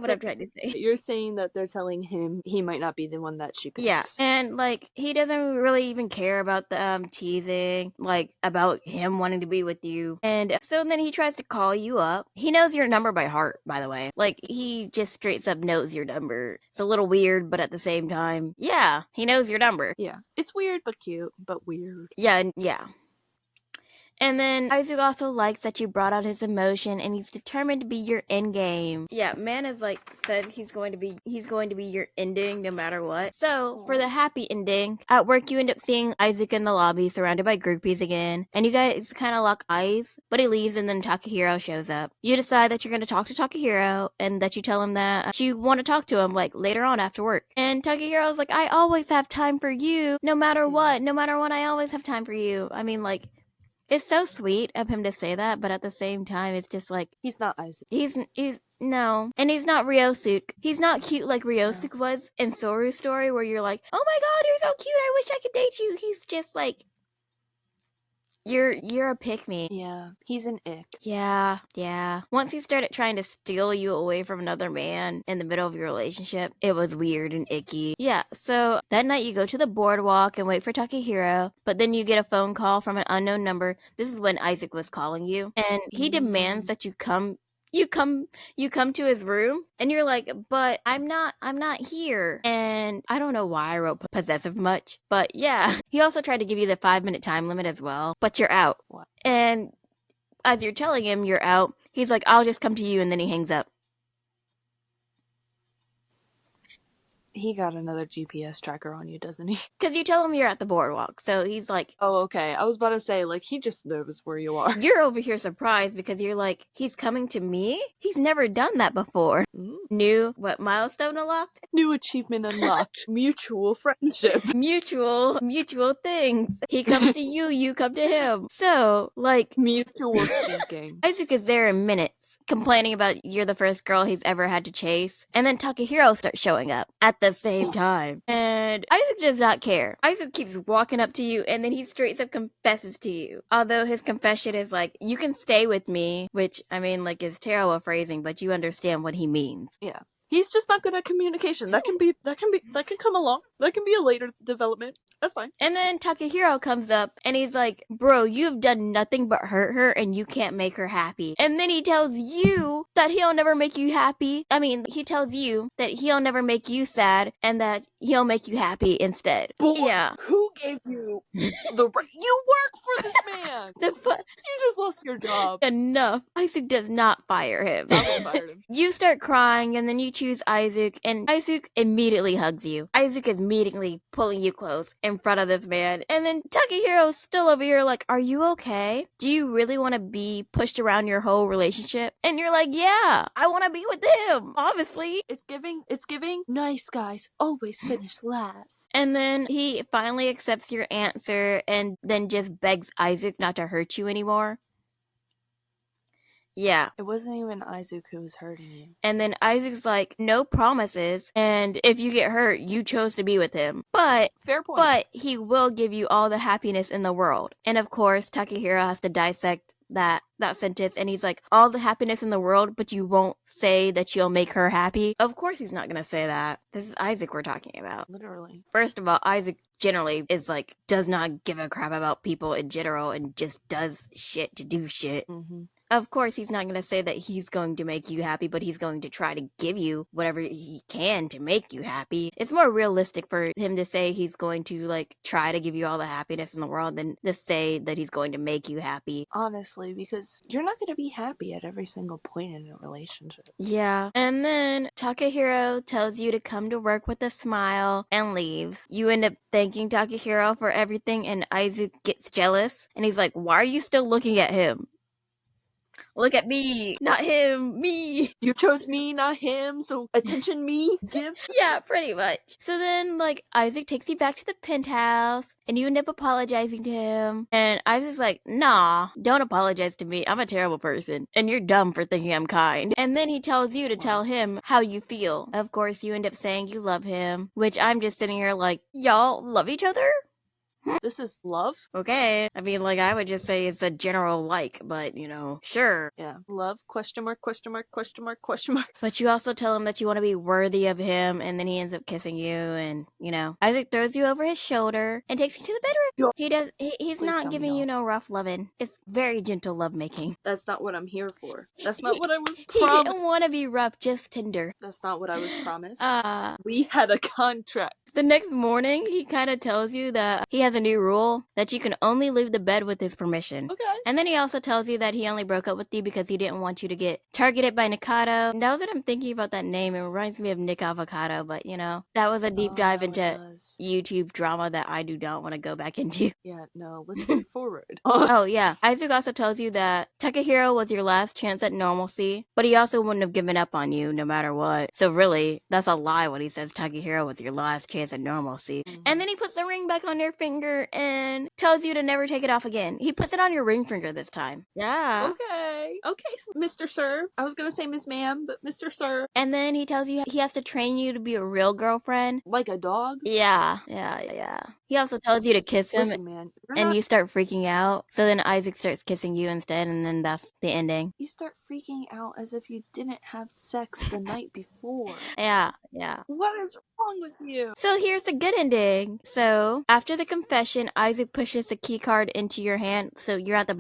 what I'm trying to say. You're saying that they're telling him he might not be the one that she picks. Yeah, and, like, he doesn't really even care about the teasing, like, about him wanting to be with you. And so then he tries to call you up. He knows your number by heart, by the way. Like, he just straight up knows your number. It's a little weird, but at the same time, yeah, he knows your number. Yeah, it's weird but cute, but weird. Yeah. And then Eisuke also likes that you brought out his emotion, and he's determined to be your endgame. Yeah, man is like said he's going to be your ending no matter what. So for the happy ending, at work you end up seeing Eisuke in the lobby surrounded by groupies again, and you guys kind of lock eyes. But he leaves, and then Takahiro shows up. You decide that you're going to talk to Takahiro, and that you tell him that you want to talk to him like later on after work. And Takehiro's like, I always have time for you, no matter what. No matter what, I always have time for you. I mean, like. It's so sweet of him to say that, but at the same time, it's just like... He's not Eisuke. He's no. And he's not Ryosuke. He's not cute like Ryosuke was in Soru's story, where you're like, oh my god, you're so cute, I wish I could date you. He's just like... You're a pick-me. Yeah, he's an ick. Yeah. Once he started trying to steal you away from another man in the middle of your relationship, it was weird and icky. Yeah, so that night you go to the boardwalk and wait for Takahiro, but then you get a phone call from an unknown number. This is when Eisuke was calling you, and he demands that you come to his room, and you're like, but I'm not here. And I don't know why I wrote possessive much, but yeah. He also tried to give you the 5-minute time limit as well, but you're out. What? And as you're telling him you're out, he's like, I'll just come to you, and then he hangs up. He got another GPS tracker on you, doesn't he? Because you tell him you're at the boardwalk, so he's like... Oh, okay. I was about to say, like, he just knows where you are. You're over here surprised because you're like, he's coming to me? He's never done that before. New, what, milestone unlocked? New achievement unlocked. Mutual friendship. Mutual things. He comes to you, you come to him. So, like... Mutual seeking. Eisuke is there in minutes, complaining about you're the first girl he's ever had to chase. And then Takahiro starts showing up at the same time. And Eisuke does not care. Eisuke keeps walking up to you, and then he straight up confesses to you. Although his confession is like, you can stay with me, which, I mean, like, is terrible phrasing, but you understand what he means. Yeah. He's just not good at communication. That can come along. That can be a later development. That's fine. And then Takahiro comes up and he's like, bro, you've done nothing but hurt her and you can't make her happy. And then he tells you that he'll never make you happy. I mean, he tells you that he'll never make you sad and that he'll make you happy instead. Boy, yeah. Who gave you the right? You work for this man. You just lost your job. Enough. Eisuke does not fire him. I fired him. You start crying and then you choose Eisuke, and Eisuke immediately hugs you. Eisuke is immediately pulling you close in front of this man. And then Takehiro's still over here like, are you okay? Do you really want to be pushed around your whole relationship? And you're like, yeah, I want to be with him, obviously. It's giving nice guys always finish last. And then he finally accepts your answer and then just begs Eisuke not to hurt you anymore. Yeah. It wasn't even Eisuke who was hurting you. And then Isaac's like, no promises, and if you get hurt, you chose to be with him. But fair point. But he will give you all the happiness in the world. And of course, Takahiro has to dissect that sentence, and he's like, all the happiness in the world, but you won't say that you'll make her happy. Of course he's not gonna say that. This is Isaac we're talking about. Literally. First of all, Isaac generally is like, does not give a crap about people in general and just does shit to do shit. Mm-hmm. Of course, he's not going to say that he's going to make you happy, but he's going to try to give you whatever he can to make you happy. It's more realistic for him to say he's going to, like, try to give you all the happiness in the world than to say that he's going to make you happy. Honestly, because you're not going to be happy at every single point in a relationship. Yeah. And then Takahiro tells you to come to work with a smile and leaves. You end up thanking Takahiro for everything, and Aizu gets jealous. And he's like, why are you still looking at him? Look at me, not him, me. You chose me, not him, so attention me, give. Yeah, pretty much. So then, like, Isaac takes you back to the penthouse, and you end up apologizing to him. And Isaac's like, nah, don't apologize to me. I'm a terrible person, and you're dumb for thinking I'm kind. And then he tells you to tell him how you feel. Of course, you end up saying you love him, which I'm just sitting here like, y'all love each other? This is love? Okay. I mean, like, I would just say it's a general like, but, you know, sure. Yeah. Love, question mark, question mark, question mark, question mark. But you also tell him that you want to be worthy of him, and then he ends up kissing you, and, you know, Isaac throws you over his shoulder and takes you to the bedroom. Yo. He's Please not tell me giving you all. no rough loving. It's very gentle lovemaking. That's not what I'm here for. That's not what I was He promised. didn't want to be rough, just tender. That's not what I was promised. We had a contract. The next morning, he kind of tells you that he has a new rule that you can only leave the bed with his permission. Okay. And then he also tells you that he only broke up with you because he didn't want you to get targeted by Nikado. Now that I'm thinking about that name, it reminds me of Nick Avocado, but you know, that was a deep dive into YouTube drama that I do not want to go back into. Yeah, no, let's move forward. Oh, yeah. Isaac also tells you that Takahiro was your last chance at normalcy, but he also wouldn't have given up on you no matter what. So really, that's a lie when he says Takahiro was your last chance at normalcy. Mm-hmm. And then he puts the ring back on your finger and tells you to never take it off again. He puts it on your ring finger this time. Yeah. Okay, Mr. Sir. I was gonna say Miss Ma'am, but Mr. Sir. And then he tells you he has to train you to be a real girlfriend. Like a dog? Yeah. He also tells you to kiss him. Listen, man, and you start freaking out. So then Isaac starts kissing you instead, and then that's the ending. You start freaking out as if you didn't have sex the night before. Yeah. What is wrong with you? So here's the good ending. So after the confession, Isaac pushes the key card into your hand. So you're at the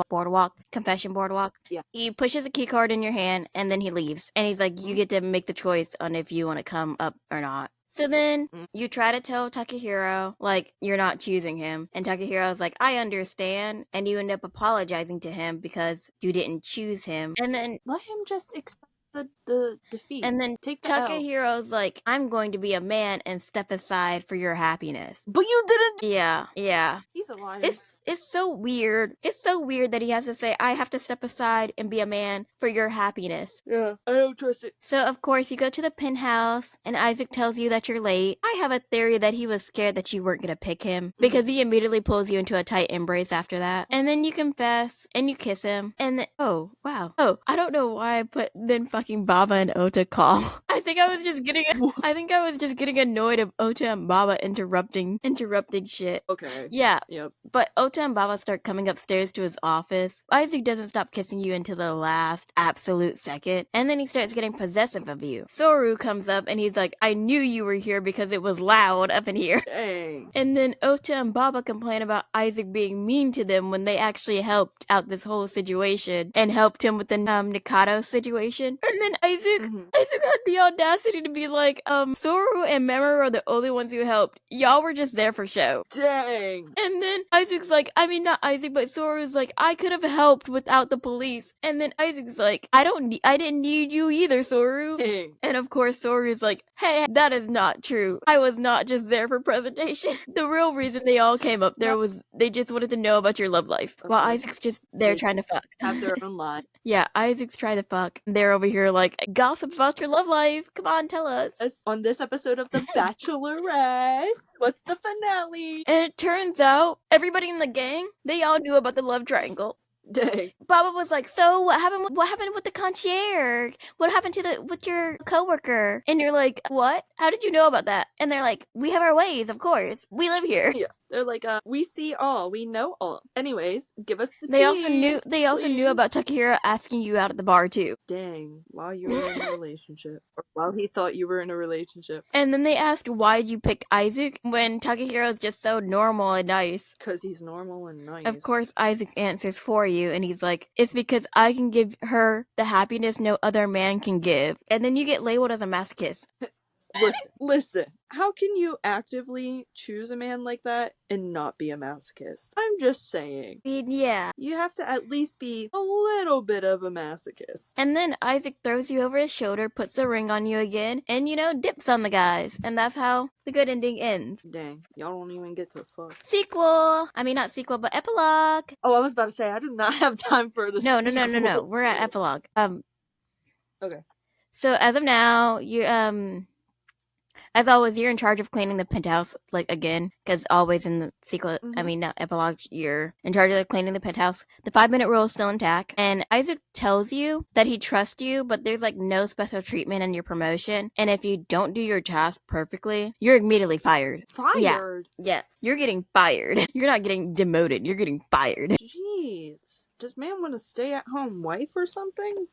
confession boardwalk. Yeah. He pushes a key card in your hand, and then he leaves. And he's like, you get to make the choice on if you want to come up or not. So then you try to tell Takahiro, like, you're not choosing him. And Takehiro's like, I understand. And you end up apologizing to him because you didn't choose him. And then let him just accept the defeat. And then take the Takehiro's like, I'm going to be a man and step aside for your happiness. But you didn't. Yeah. He's a liar. It's so weird. It's so weird that he has to say, I have to step aside and be a man for your happiness. Yeah, I don't trust it. So, of course, you go to the penthouse, and Isaac tells you that you're late. I have a theory that he was scared that you weren't going to pick him, because he immediately pulls you into a tight embrace after that. And then you confess, and you kiss him, and then, oh, wow. Oh, I don't know why I put then fucking Baba and Ota call. I think I was just getting annoyed of Ota and Baba interrupting shit. Okay. Yeah. Yep. But Ota and Baba start coming upstairs to his office. Isaac doesn't stop kissing you until the last absolute second, and then he starts getting possessive of you. Soru comes up and he's like, I knew you were here because it was loud up in here. Dang. And then Ota and Baba complain about Isaac being mean to them when they actually helped out this whole situation and helped him with the Nikado situation. And then Isaac had the audacity to be like, Soru and Mamoru are the only ones who helped. Y'all were just there for show. Dang. And then Isaac's like, I mean, not Isaac, but Soru's like, I could have helped without the police. And then Isaac's like, I didn't need you either, Soru. Dang. And of course, Soru's like, hey, that is not true. I was not just there for presentation. The real reason they all came up there was they just wanted to know about your love life. While Isaac's just there trying to fuck. Have their own life. Yeah, Isaac's trying to fuck. They're over here like, gossip about your love life. Come on, tell us. On this episode of The Bachelorette, what's the finale? And it turns out everybody in the gang, they all knew about the love triangle. Dang. Baba was like, so what happened with the concierge? What happened with your coworker? And you're like, what? How did you know about that? And they're like, we have our ways, of course. We live here. Yeah. They're like, we see all, we know all. Anyways, give us the They tea, also knew about please. Takahiro asking you out at the bar too. Dang, while you were in a relationship. Or while he thought you were in a relationship. And then they asked why did you pick Eisuke when Takahiro is just so normal and nice. Because he's normal and nice. Of course, Eisuke answers for you, and he's like, it's because I can give her the happiness no other man can give. And then you get labeled as a masochist. Listen. How can you actively choose a man like that and not be a masochist? I'm just saying. Yeah. You have to at least be a little bit of a masochist. And then Eisuke throws you over his shoulder, puts the ring on you again, and dips on the guys. And that's how the good ending ends. Dang, y'all don't even get to fuck. Sequel! I mean, not sequel, but epilogue. Oh, I was about to say, I do not have time for the No. sequel. We're at epilogue. Okay. So as of now, as always, you're in charge of cleaning the penthouse, again, because always in the sequel, I mean, not epilogue, you're in charge of cleaning the penthouse. The 5-minute rule is still intact, and Eisuke tells you that he trusts you, but there's, no special treatment in your promotion, and if you don't do your task perfectly, you're immediately fired. Fired? Yeah, you're getting fired. You're not getting demoted, you're getting fired. Jeez. Does man want a stay-at-home wife or something?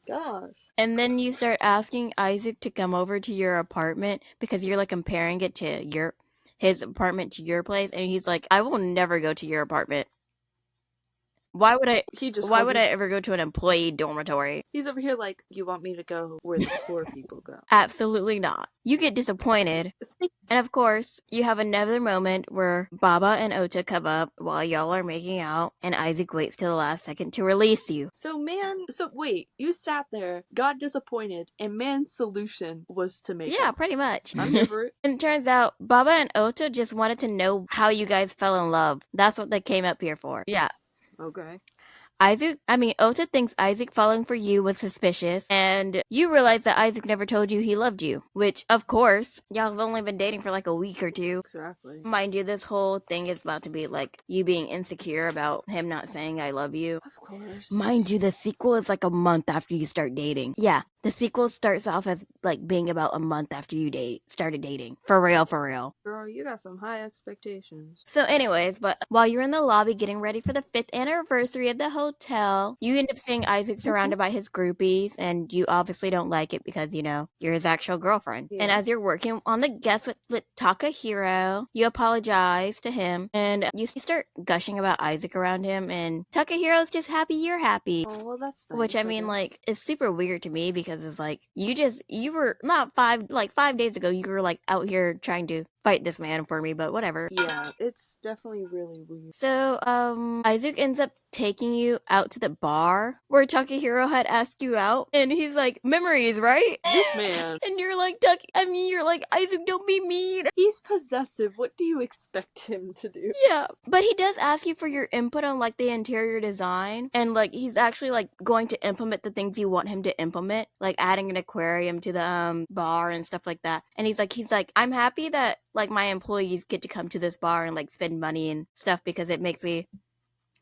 Gosh. And then you start asking Eisuke to come over to your apartment because you're comparing it to his apartment to your place, and he's like, I will never go to your apartment. Why would I ever go to an employee dormitory? He's over here like, you want me to go where the poor people go? Absolutely not. You get disappointed. And of course, you have another moment where Baba and Ota come up while y'all are making out, and Eisuke waits till the last second to release you. So wait, you sat there, got disappointed, and man's solution was to make Yeah, up. pretty much. I'm here for it. And it turns out Baba and Ota just wanted to know how you guys fell in love. That's what they came up here for. Yeah. Okay. Ota thinks Eisuke falling for you was suspicious, and you realize that Eisuke never told you he loved you, which, of course, y'all have only been dating for a week or two. Exactly. Mind you, this whole thing is about to be you being insecure about him not saying I love you. Of course. Mind you, the sequel is a month after you start dating. Yeah, the sequel starts off as being about a month after you started dating. For real. Girl, you got some high expectations. So anyways, but while you're in the lobby getting ready for the 5th anniversary of the hotel, you end up seeing Eisuke surrounded by his groupies, and you obviously don't like it because, you're his actual girlfriend. Yeah. And as you're working on the guest with Takahiro, you apologize to him, and you start gushing about Eisuke around him, and Takahiro's just happy you're happy. Oh, well, that's nice. Which, I mean, it's super weird to me because it's you were not 5 days ago, you were out here trying to fight this man for me, but whatever. Yeah, it's definitely really weird. So, Eisuke ends up taking you out to the bar where Takahiro had asked you out, and he's like, memories, right? This man. And you're like, Eisuke, don't be mean. He's possessive. What do you expect him to do? Yeah, but he does ask you for your input on the interior design, and he's actually going to implement the things you want him to implement, adding an aquarium to the bar and stuff like that. And he's like, I'm happy that my employees get to come to this bar and spend money and stuff because it makes me.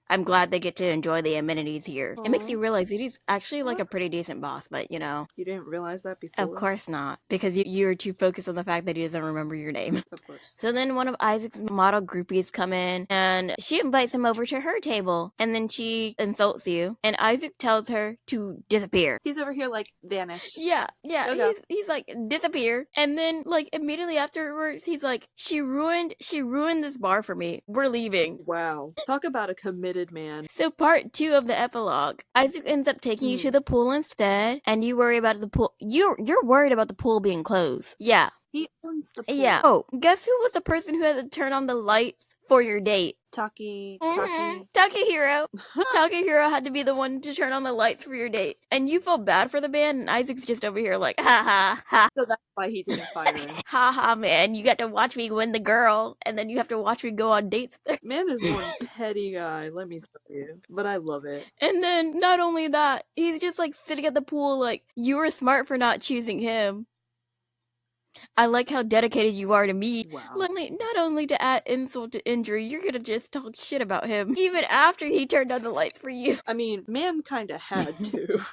I'm glad they get to enjoy the amenities here. It makes you realize that he's actually a pretty decent boss, but You didn't realize that before? Of course not, because you're too focused on the fact that he doesn't remember your name. Of course. So then one of Eisuke's model groupies come in, and she invites him over to her table, and then she insults you, and Eisuke tells her to disappear. He's over here vanish. Yeah, Okay. he's disappear, and then immediately afterwards, he's like, she ruined this bar for me. We're leaving. Wow. Talk about a committed man. So part 2 of the epilogue, Eisuke ends up taking you to the pool instead, and you worry about the pool. You're worried about the pool being closed. Yeah. He owns the pool. Yeah. Oh, guess who was the person who had to turn on the lights for your date? Takahiro. Takahiro had to be the one to turn on the lights for your date. And you feel bad for the man, and Isaac's just over here ha ha ha. So that's why he didn't fire him. Ha ha, man, you got to watch me win the girl, and then you have to watch me go on dates there. Man is one petty guy, let me tell you. But I love it. And then, not only that, he's just sitting at the pool you were smart for not choosing him. I like how dedicated you are to me. Wow. Not only to add insult to injury, you're gonna just talk shit about him, even after he turned on the lights for you. I mean, man kinda had to.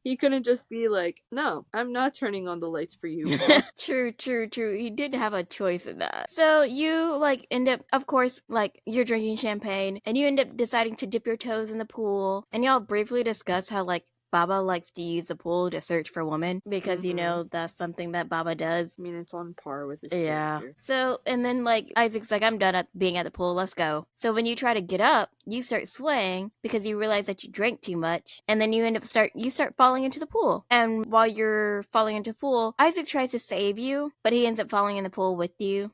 He couldn't just be like, no, I'm not turning on the lights for you, boss. True. He did have a choice in that. So you like end up, of course, like you're drinking champagne and you end up deciding to dip your toes in the pool, and y'all briefly discuss how like Baba likes to use the pool to search for women because you know that's something that Baba does. I mean, it's on par with his Yeah. character. So, and then like Isaac's like, I'm done at being at the pool, let's go. So when you try to get up, you start swaying because you realize that you drank too much, and then you start falling into the pool. And while you're falling into the pool, Isaac tries to save you, but he ends up falling in the pool with you.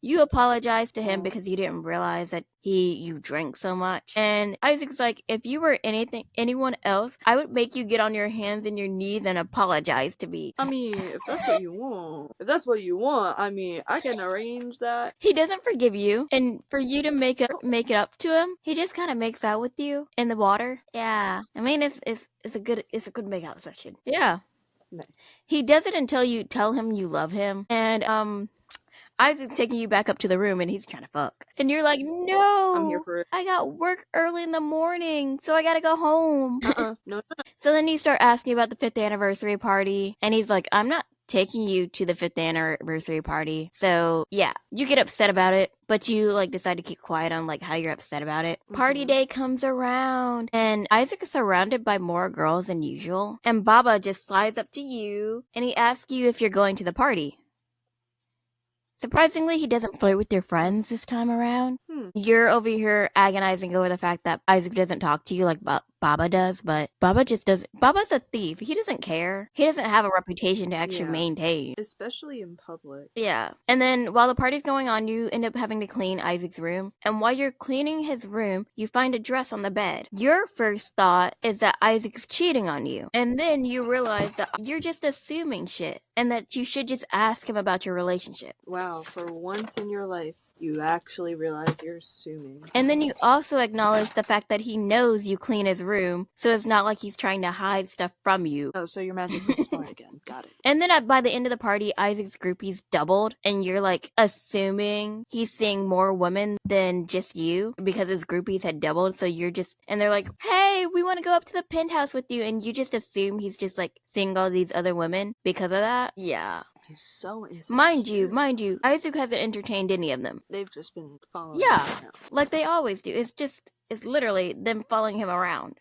You apologize to him because you didn't realize that you drank so much. And Isaac's like, if you were anyone else, I would make you get on your hands and your knees and apologize to me. I mean, if that's what you want, I mean, I can arrange that. He doesn't forgive you, and for you to make it up to him, he just kind of makes out with you in the water. Yeah, I mean it's a good make out session. Yeah, Nice. He does it until you tell him you love him, and Isaac's taking you back up to the room and he's trying to fuck. And you're like, no, I'm here for it. I got work early in the morning, so I gotta go home. No. So then you start asking about the 5th anniversary party, and he's like, I'm not taking you to the 5th anniversary party. So yeah, you get upset about it, but you like decide to keep quiet on like how you're upset about it. Party day comes around, and Isaac is surrounded by more girls than usual, and Baba just slides up to you and he asks you if you're going to the party. Surprisingly, he doesn't flirt with your friends this time around. You're over here agonizing over the fact that Isaac doesn't talk to you like Baba does, but Baba just doesn't. Baba's a thief. He doesn't care. He doesn't have a reputation to actually maintain. Especially in public. Yeah. And then while the party's going on, you end up having to clean Isaac's room. And while you're cleaning his room, you find a dress on the bed. Your first thought is that Isaac's cheating on you. And then you realize that you're just assuming shit, and that you should just ask him about your relationship. Wow, for once in your life, you actually realize you're assuming. And then you also acknowledge the fact that he knows you clean his room, so it's not like he's trying to hide stuff from you. Oh, so you're magically smart again. Got it. And then by the end of the party, Isaac's groupies doubled, and you're like assuming he's seeing more women than just you because his groupies had doubled. So you're just, and they're like, hey, we want to go up to the penthouse with you. And you just assume he's just like seeing all these other women because of that. Yeah. He's so insecure. Mind you, Isaac hasn't entertained any of them. They've just been following him around. Like they always do. It's literally them following him around.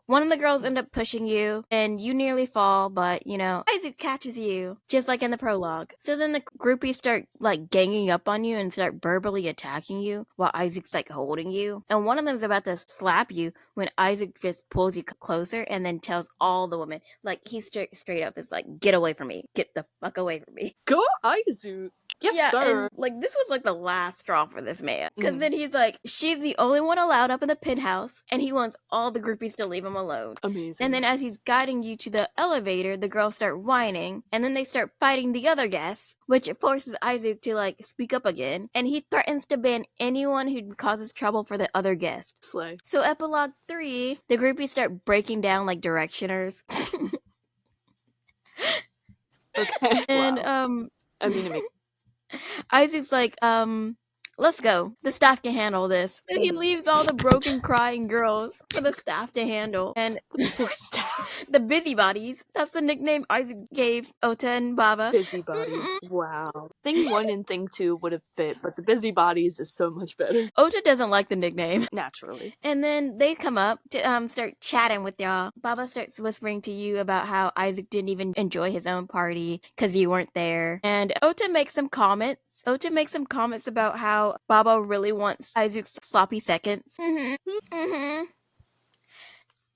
One of the girls end up pushing you, and you nearly fall, but, you know, Isaac catches you, just like in the prologue. So then the groupies start, like, ganging up on you and start verbally attacking you while Isaac's, like, holding you. And one of them's about to slap you when Isaac just pulls you closer and then tells all the women, like, he straight up is like, get away from me. Get the fuck away from me. Go Isaac! Yes, sir! And, like, this was, like, the last straw for this man. Because then he's like, she's the only one allowed up in the penthouse, and he wants all the groupies to leave him alone. Amazing. And then as he's guiding you to the elevator, the girls start whining, and then they start fighting the other guests, which forces Isaac to, like, speak up again. And he threatens to ban anyone who causes trouble for the other guests. Slay. So epilogue 3, the groupies start breaking down like directioners. Okay. And, I mean, it makes Isaac's like, let's go. The staff can handle this. And he leaves all the broken, crying girls for the staff to handle. And the poor staff. The busybodies. That's the nickname Isaac gave Ota and Baba. Busybodies. Wow. Thing 1 and Thing 2 would have fit, but the busybodies is so much better. Ota doesn't like the nickname. Naturally. And then they come up to start chatting with y'all. Baba starts whispering to you about how Isaac didn't even enjoy his own party because you weren't there. And Ota makes some comments. Ota makes some comments about how Baba really wants Isaac's sloppy seconds.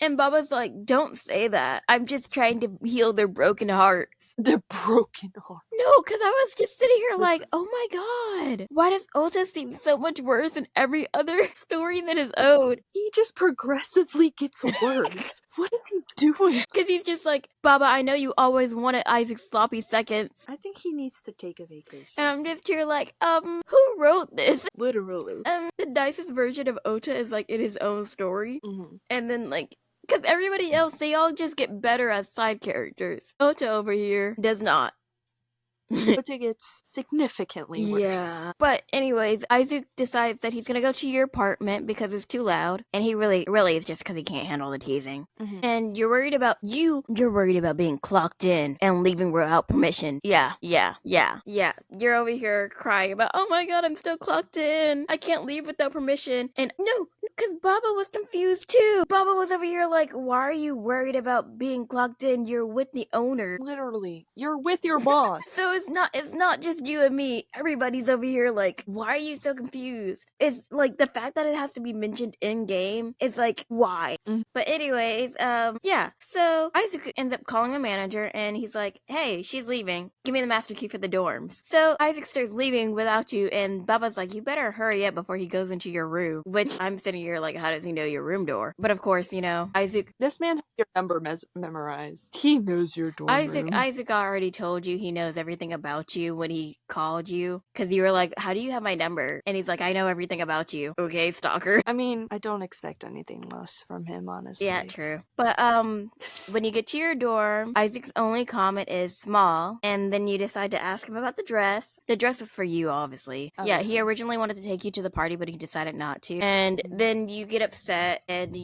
And Baba's like, don't say that. I'm just trying to heal their broken hearts. Their broken hearts. No, because I was just sitting here like, oh my god. Why does Ota seem so much worse in every other story than his own? He just progressively gets worse. What is he doing? Because he's just like, Baba, I know you always wanted Isaac's sloppy seconds. I think he needs to take a vacation. And I'm just here like, who wrote this? Literally. The nicest version of Ota is like in his own story. And then like, because everybody else, they all just get better as side characters. Ota over here does not. But it gets significantly worse. Yeah. But anyways, Isaac decides that he's gonna go to your apartment because it's too loud, and he really is just because he can't handle the teasing. And you're worried about being clocked in and leaving without permission. Yeah. You're over here crying about, oh my god, I'm still clocked in. I can't leave without permission. And no, because Baba was confused too. Baba was over here like, why are you worried about being clocked in? You're with the owner. Literally, you're with your boss. So it's not just you and me. Everybody's over here like, why are you so confused? It's like the fact that it has to be mentioned in game is like, why? But anyways, yeah. So Isaac ends up calling a manager and he's like, hey, she's leaving. Give me the master key for the dorms. So Isaac starts leaving without you, and Baba's like, you better hurry up before he goes into your room. Which I'm sitting here like, how does he know your room door? But of course, Isaac. This man has your number memorized. He knows your dorm room. Isaac already told you he knows everything about you when he called you, because you were like, how do you have my number? And he's like, I know everything about you. Okay, stalker. I mean, I don't expect anything less from him, honestly. Yeah, true. But when you get to your dorm, Isaac's only comment is small, and then you decide to ask him about the dress. The dress is for you, obviously. Yeah, he originally wanted to take you to the party, but he decided not to. And then you get upset, and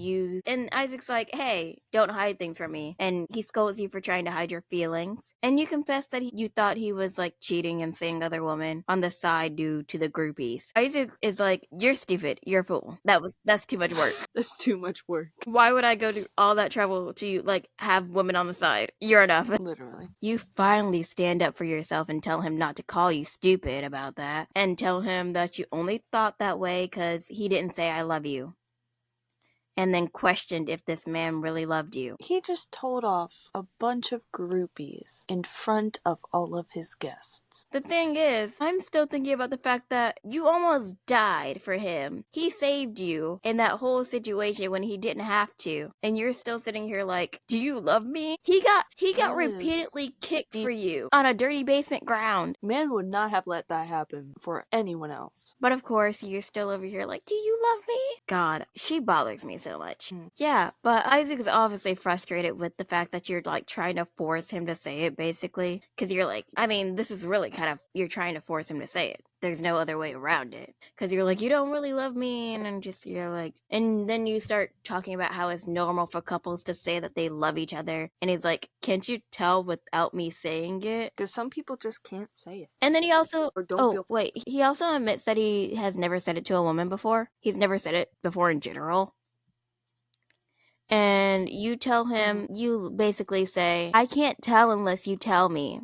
Isaac's like, hey, don't hide things from me. And he scolds you for trying to hide your feelings. And you confess that you thought he was like cheating and seeing other women on the side due to the groupies. Isaac is like, you're stupid. You're a fool. That's too much work. That's too much work. Why would I go to all that trouble to like have women on the side? You're enough. Literally. You finally stand up for yourself and tell him not to call you stupid about that, and tell him that you only thought that way because he didn't say I love you. And then questioned if this man really loved you. He just told off a bunch of groupies in front of all of his guests. The thing is, I'm still thinking about the fact that you almost died for him. He saved you in that whole situation when he didn't have to. And you're still sitting here like, do you love me? He got repeatedly kicked for you on a dirty basement ground. Man would not have let that happen for anyone else. But of course, you're still over here like, do you love me? God, she bothers me so much. Yeah, but Isaac is obviously frustrated with the fact that you're like trying to force him to say it, basically. Because you're like, I mean, this is really kind of, you're trying to force him to say it. There's no other way around it. Because you're like, you don't really love me. And I'm just, you're like, and then you start talking about how it's normal for couples to say that they love each other. And he's like, can't you tell without me saying it? Because some people just can't say it. And then he also, he also admits that he has never said it to a woman before. He's never said it before in general. And you tell him, you basically say, I can't tell unless you tell me.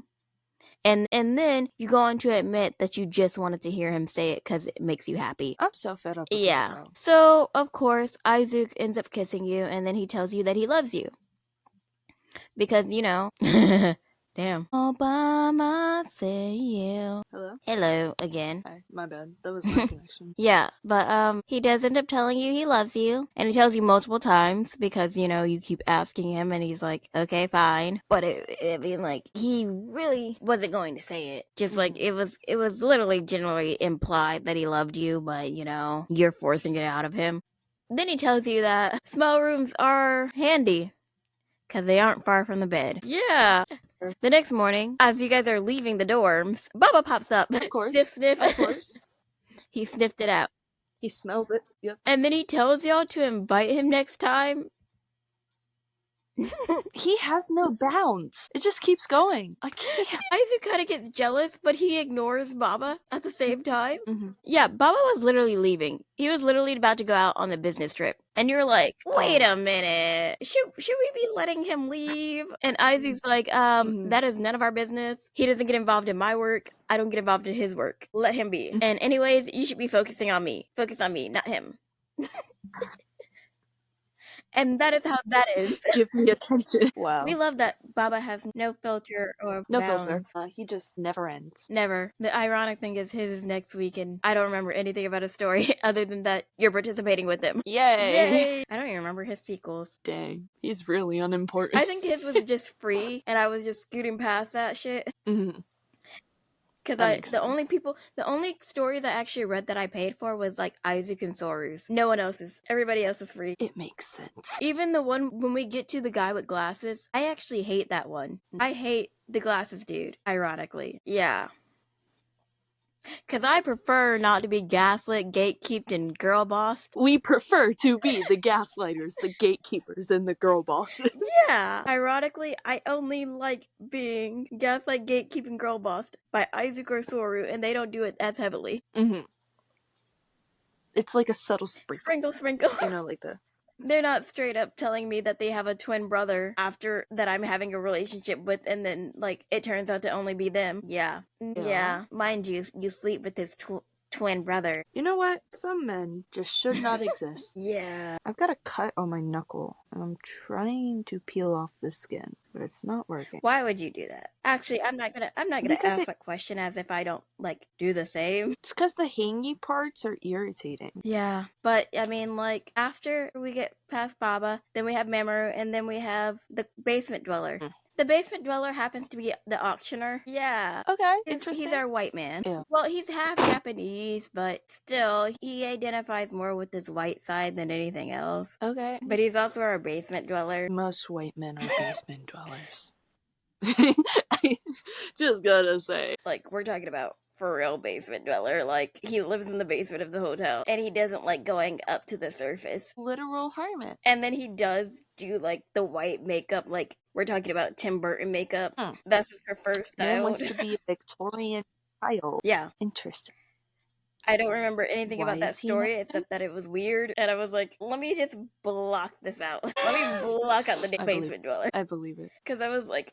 And then you go on to admit that you just wanted to hear him say it because it makes you happy. I'm so fed up with this girl. So, of course, Isaac ends up kissing you, and then he tells you that he loves you. Because, damn. All by myself. Hello again. Hi, my bad. That was my connection. Yeah, but he does end up telling you he loves you, and he tells you multiple times because you keep asking him, and he's like, okay, fine. But he really wasn't going to say it. Just like it was literally generally implied that he loved you, but you're forcing it out of him. Then he tells you that small rooms are handy because they aren't far from the bed. Yeah. The next morning, as you guys are leaving the dorms, Baba pops up. Of course. Sniff. Of course. He sniffed it out. He smells it. Yep. And then he tells y'all to invite him next time. He has no bounds. It just keeps going. I can't. Isaac kind of gets jealous, but he ignores Baba at the same time. Mm-hmm. Yeah, Baba was literally leaving. He was literally about to go out on the business trip. And you're like, wait a minute. Should we be letting him leave? And Isaac's like, that is none of our business. He doesn't get involved in my work. I don't get involved in his work. Let him be. And anyways, you should be focusing on me. Focus on me, not him. And that is how that is. Give me attention. Wow. We love that Baba has no filter or bounds. Filter. He just never ends. Never. The ironic thing is his is next week, and I don't remember anything about his story other than that you're participating with him. Yay! I don't even remember his sequels. Dang. He's really unimportant. I think his was just free, and I was just scooting past that shit. Mm-hmm. Because the only stories I actually read that I paid for was like Isaac and Soru's. No one else's. Everybody else is free. It makes sense. Even the one when we get to the guy with glasses, I actually hate that one. I hate the glasses dude, ironically. Yeah. Because I prefer not to be gaslit, gatekeeped, and girl bossed. We prefer to be the gaslighters, the gatekeepers, and the girl bosses. Yeah. Ironically, I only like being gaslight, gatekeeping, girl bossed by Eisuke or Soru, and they don't do it as heavily. Mm-hmm. It's like a subtle sprinkle. Sprinkle, sprinkle. You know, like the... They're not straight up telling me that they have a twin brother after that I'm having a relationship with, and then, like, it turns out to only be them. Yeah. Yeah. Mind you, you sleep with his twin brother. You know what? Some men just should not exist. Yeah. I've got a cut on my knuckle, and I'm trying to peel off the skin, but it's not working. Why would you do that? Actually, I'm not gonna Because ask that question as if I don't, like, do the same. It's because the hangy parts are irritating. Yeah, but I mean, like, after we get past Baba, then we have Mamoru, and then we have the basement dweller. The basement dweller happens to be the auctioneer. Yeah. Okay, He's interesting. our white man. Yeah. Well, he's half Japanese, but still, he identifies more with his white side than anything else. Okay. But he's also our basement dweller. Most white men are basement dwellers. I just gotta say. Like, we're talking about for real basement dweller. Like, he lives in the basement of the hotel, and he doesn't like going up to the surface. Literal hermit. And then he does do, like, the white makeup, like, we're talking about Tim Burton makeup. That's his preferred style. Man wants to be a Victorian child. Yeah. Interesting. I don't remember anything Why about that is he story not- except that it was weird, and I was like, let me just block this out. Let me block out the basement dweller. I believe it. Because I was like,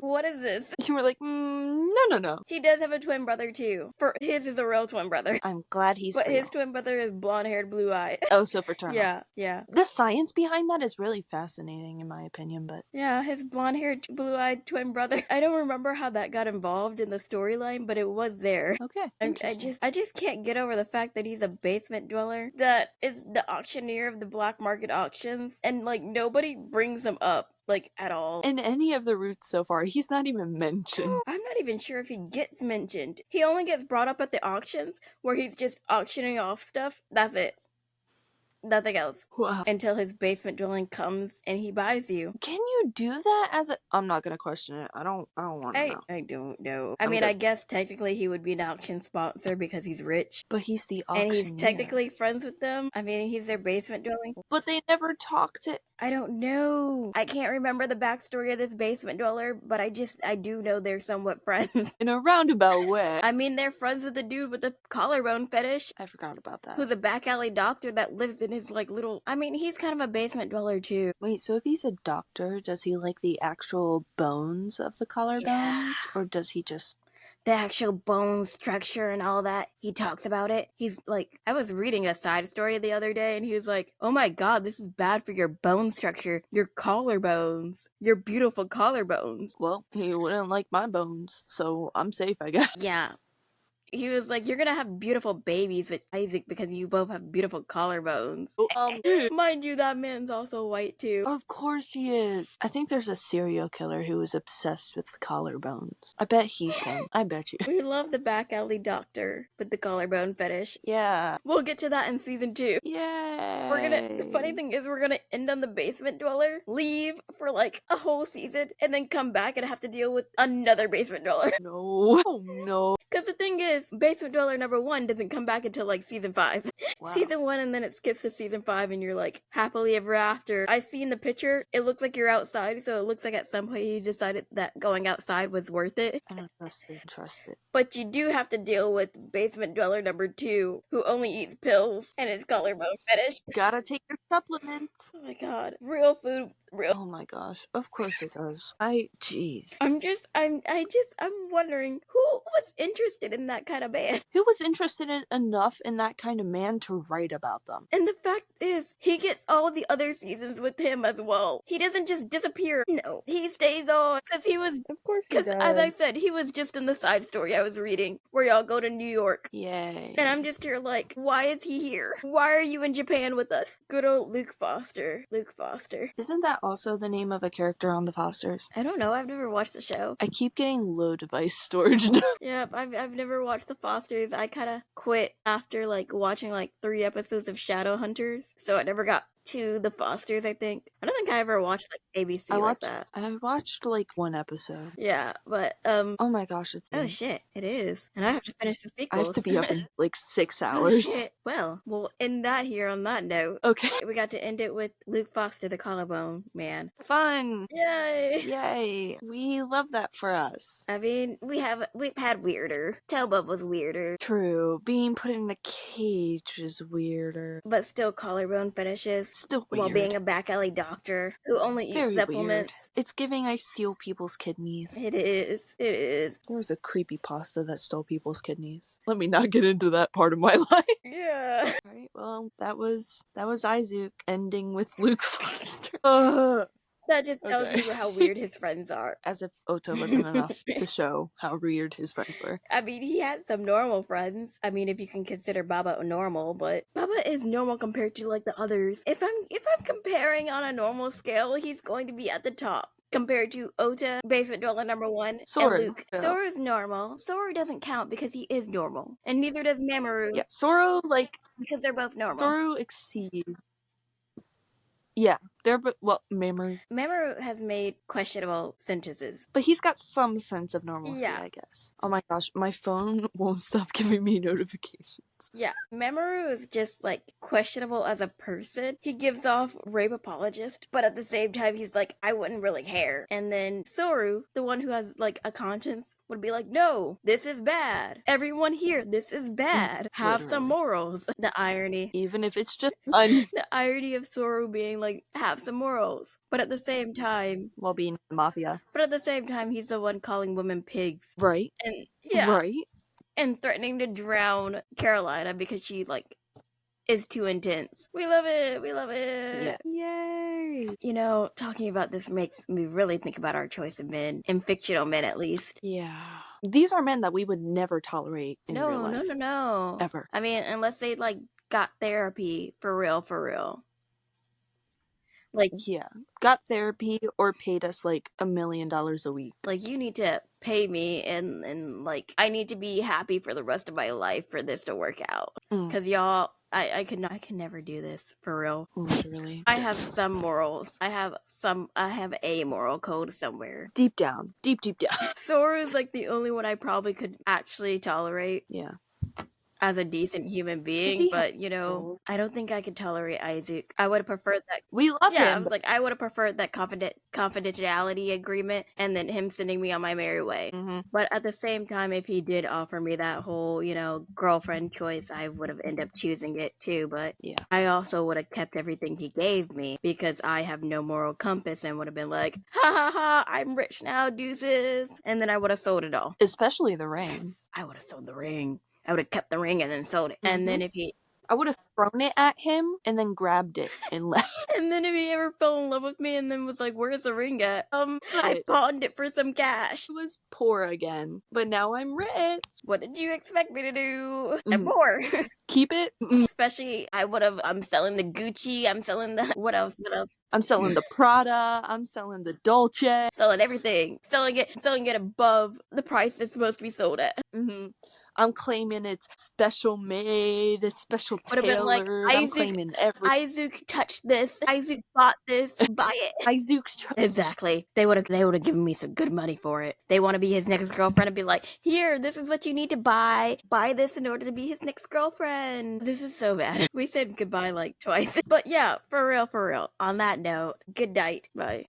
what is this? You were like, no. He does have a twin brother too. For his is a real twin brother. I'm glad he's But real. his twin brother is blonde-haired, blue-eyed. Oh, so fraternal. Yeah. The science behind that is really fascinating, in my opinion, but... Yeah, his blonde-haired, blue-eyed twin brother. I don't remember how that got involved in the storyline, but it was there. Okay, I just can't get over the fact that he's a basement dweller that is the auctioneer of the black market auctions, and like nobody brings him up like at all. In any of the routes so far, he's not even mentioned. I'm not even sure if he gets mentioned. He only gets brought up at the auctions where he's just auctioning off stuff. That's it. Nothing else. Wow. Until his basement dwelling comes and he buys you. Can you do that as a... I'm not gonna question it. I don't want to know. I don't know. I mean, I guess technically he would be an auction sponsor because he's rich. But he's the auctioneer. And he's technically friends with them. I mean, he's their basement dwelling. But they never talk to... I don't know. I can't remember the backstory of this basement dweller, but I do know they're somewhat friends. In a roundabout way. I mean, they're friends with the dude with the collarbone fetish. I forgot about that. Who's a back alley doctor that lives in his, like, little... I mean, he's kind of a basement dweller, too. Wait, so if he's a doctor, does he like the actual bones of the collarbones? Yeah. Or does he just... The actual bone structure and all that. He talks about it. He's like, I was reading a side story the other day and he was like, oh my god, this is bad for your bone structure. Your collarbones. Your beautiful collarbones. Well, he wouldn't like my bones, so I'm safe, I guess. Yeah. He was like, you're gonna have beautiful babies with Isaac because you both have beautiful collarbones. Mind you, that man's also white too. Of course he is. I think there's a serial killer who is obsessed with collarbones. I bet he's him. I bet you. We love the back alley doctor with the collarbone fetish. Yeah. We'll get to that in season 2. Yay. The funny thing is we're gonna end on the basement dweller, leave for like a whole season, and then come back and have to deal with another basement dweller. No. Oh no. Because the thing is, basement dweller number 1 doesn't come back until like season 5. Wow. Season 1 and then it skips to season 5 and you're like happily ever after. I see in the picture, it looks like you're outside, so it looks like at some point you decided that going outside was worth it. I don't trust it. But you do have to deal with basement dweller number 2, who only eats pills and his collarbone fetish. Gotta take your supplements. Oh my god. Real food. Oh my gosh. Of course it does. Jeez. I'm wondering who was interested in that kind of man. Who was interested enough in that kind of man to write about them? And the fact is, he gets all the other seasons with him as well. He doesn't just disappear. No, he stays on because he was. Of course he does. Because as I said, he was just in the side story I was reading where y'all go to New York. Yay. And I'm just here like, why is he here? Why are you in Japan with us? Good old Luke Foster. Luke Foster. Isn't that also the name of a character on the Fosters? I don't know. I've never watched the show. I keep getting low device storage now. Yep, I've never watched the Fosters. I kind of quit after like watching like 3 episodes of Shadowhunters, so I never got to the Fosters, I think. I don't think I ever watched like ABC like that. I watched like one episode. Yeah, but Oh my gosh, it's oh shit, it is. And I have to finish the I have sequels. to be up in like 6 Oh hours. shit. Well, we'll end that here on that note. Okay. We got to end it with Luke Foster, the collarbone man. Fun. Yay! Yay. We love that for us. I mean, we've had weirder. Tailbub was weirder. True. Being put in a cage is weirder. But still collarbone fetishes. Still weird. While being a back alley doctor who only eats Very supplements. weird. It's giving I steal people's kidneys. It is. It is. There was a creepypasta that stole people's kidneys. Let me not get into that part of my life. Yeah. Alright, well, that was Eisuke ending with Luke Foster. That just tells Okay. you how weird his friends are. As if Ota wasn't enough to show how weird his friends were. I mean, he had some normal friends. I mean, if you can consider Baba normal, but Baba is normal compared to like the others. If I'm comparing on a normal scale, he's going to be at the top. Compared to Ota, Basement Dweller #1, Soru. and Luke. Yeah. Soru's normal. Soru doesn't count because he is normal. And neither does Mamoru. Yeah, Soru, like... Because they're both normal. Soru exceeds... Yeah, they're... Well, Mamoru. Mamoru has made questionable sentences. But he's got some sense of normalcy, Yeah. I guess. Oh my gosh, my phone won't stop giving me notifications. Yeah, Mamoru is just, like, questionable as a person. He gives off rape apologist, but at the same time, he's like, I wouldn't really care. And then Soru, the one who has, like, a conscience, would be like, no, this is bad. Everyone here, this is bad. Have some morals. The irony. Even if it's just The irony of Soru being like, have some morals. But at the same time... while being in the mafia. But at the same time, he's the one calling women pigs. Right. And, yeah. Right. And threatening to drown Carolina because she, like, is too intense. We love it. We love it. Yeah. Yay. You know, talking about this makes me really think about our choice of men, in fictional men at least. Yeah. These are men that we would never tolerate in real life. No. Ever. I mean, unless they, like, got therapy for real. Like, yeah, got therapy or paid us like $1 million a week. Like, you need to pay me and like, I need to be happy for the rest of my life for this to work out. Because y'all, I can never do this for real. Literally. I have some morals. I have a moral code somewhere. Deep down. Deep down. Soru's like the only one I probably could actually tolerate. Yeah. As a decent human being, but you know, I don't think I could tolerate Eisuke. I would have preferred that. We love him. Yeah, I was like, I would have preferred that confidentiality agreement and then him sending me on my merry way. But at the same time, if he did offer me that whole, you know, girlfriend choice, I would have ended up choosing it too. But yeah, I also would have kept everything he gave me because I have no moral compass and would have been like, ha ha ha, I'm rich now, deuces. And then I would have sold it all. Especially the ring. Yes, I would have sold the ring. I would have kept the ring and then sold it. And then if he... I would have thrown it at him and then grabbed it and left. And then if he ever fell in love with me and then was like, where's the ring at? I pawned it for some cash. I was poor again, but now I'm rich. What did you expect me to do? I'm poor. Keep it. Especially, I'm selling the Gucci, I'm selling the... What else? I'm selling the Prada, I'm selling the Dolce. Selling everything. Selling it above the price it's supposed to be sold at. I'm claiming it's special made, it's special tailored. Like, I'm claiming everything. Eisuke touched this. Eisuke bought this. Buy it. Eisuke's exactly. They would have given me some good money for it. They want to be his next girlfriend and be like, here, this is what you need to buy. Buy this in order to be his next girlfriend. This is so bad. We said goodbye like twice. But yeah, for real. On that note, good night. Bye.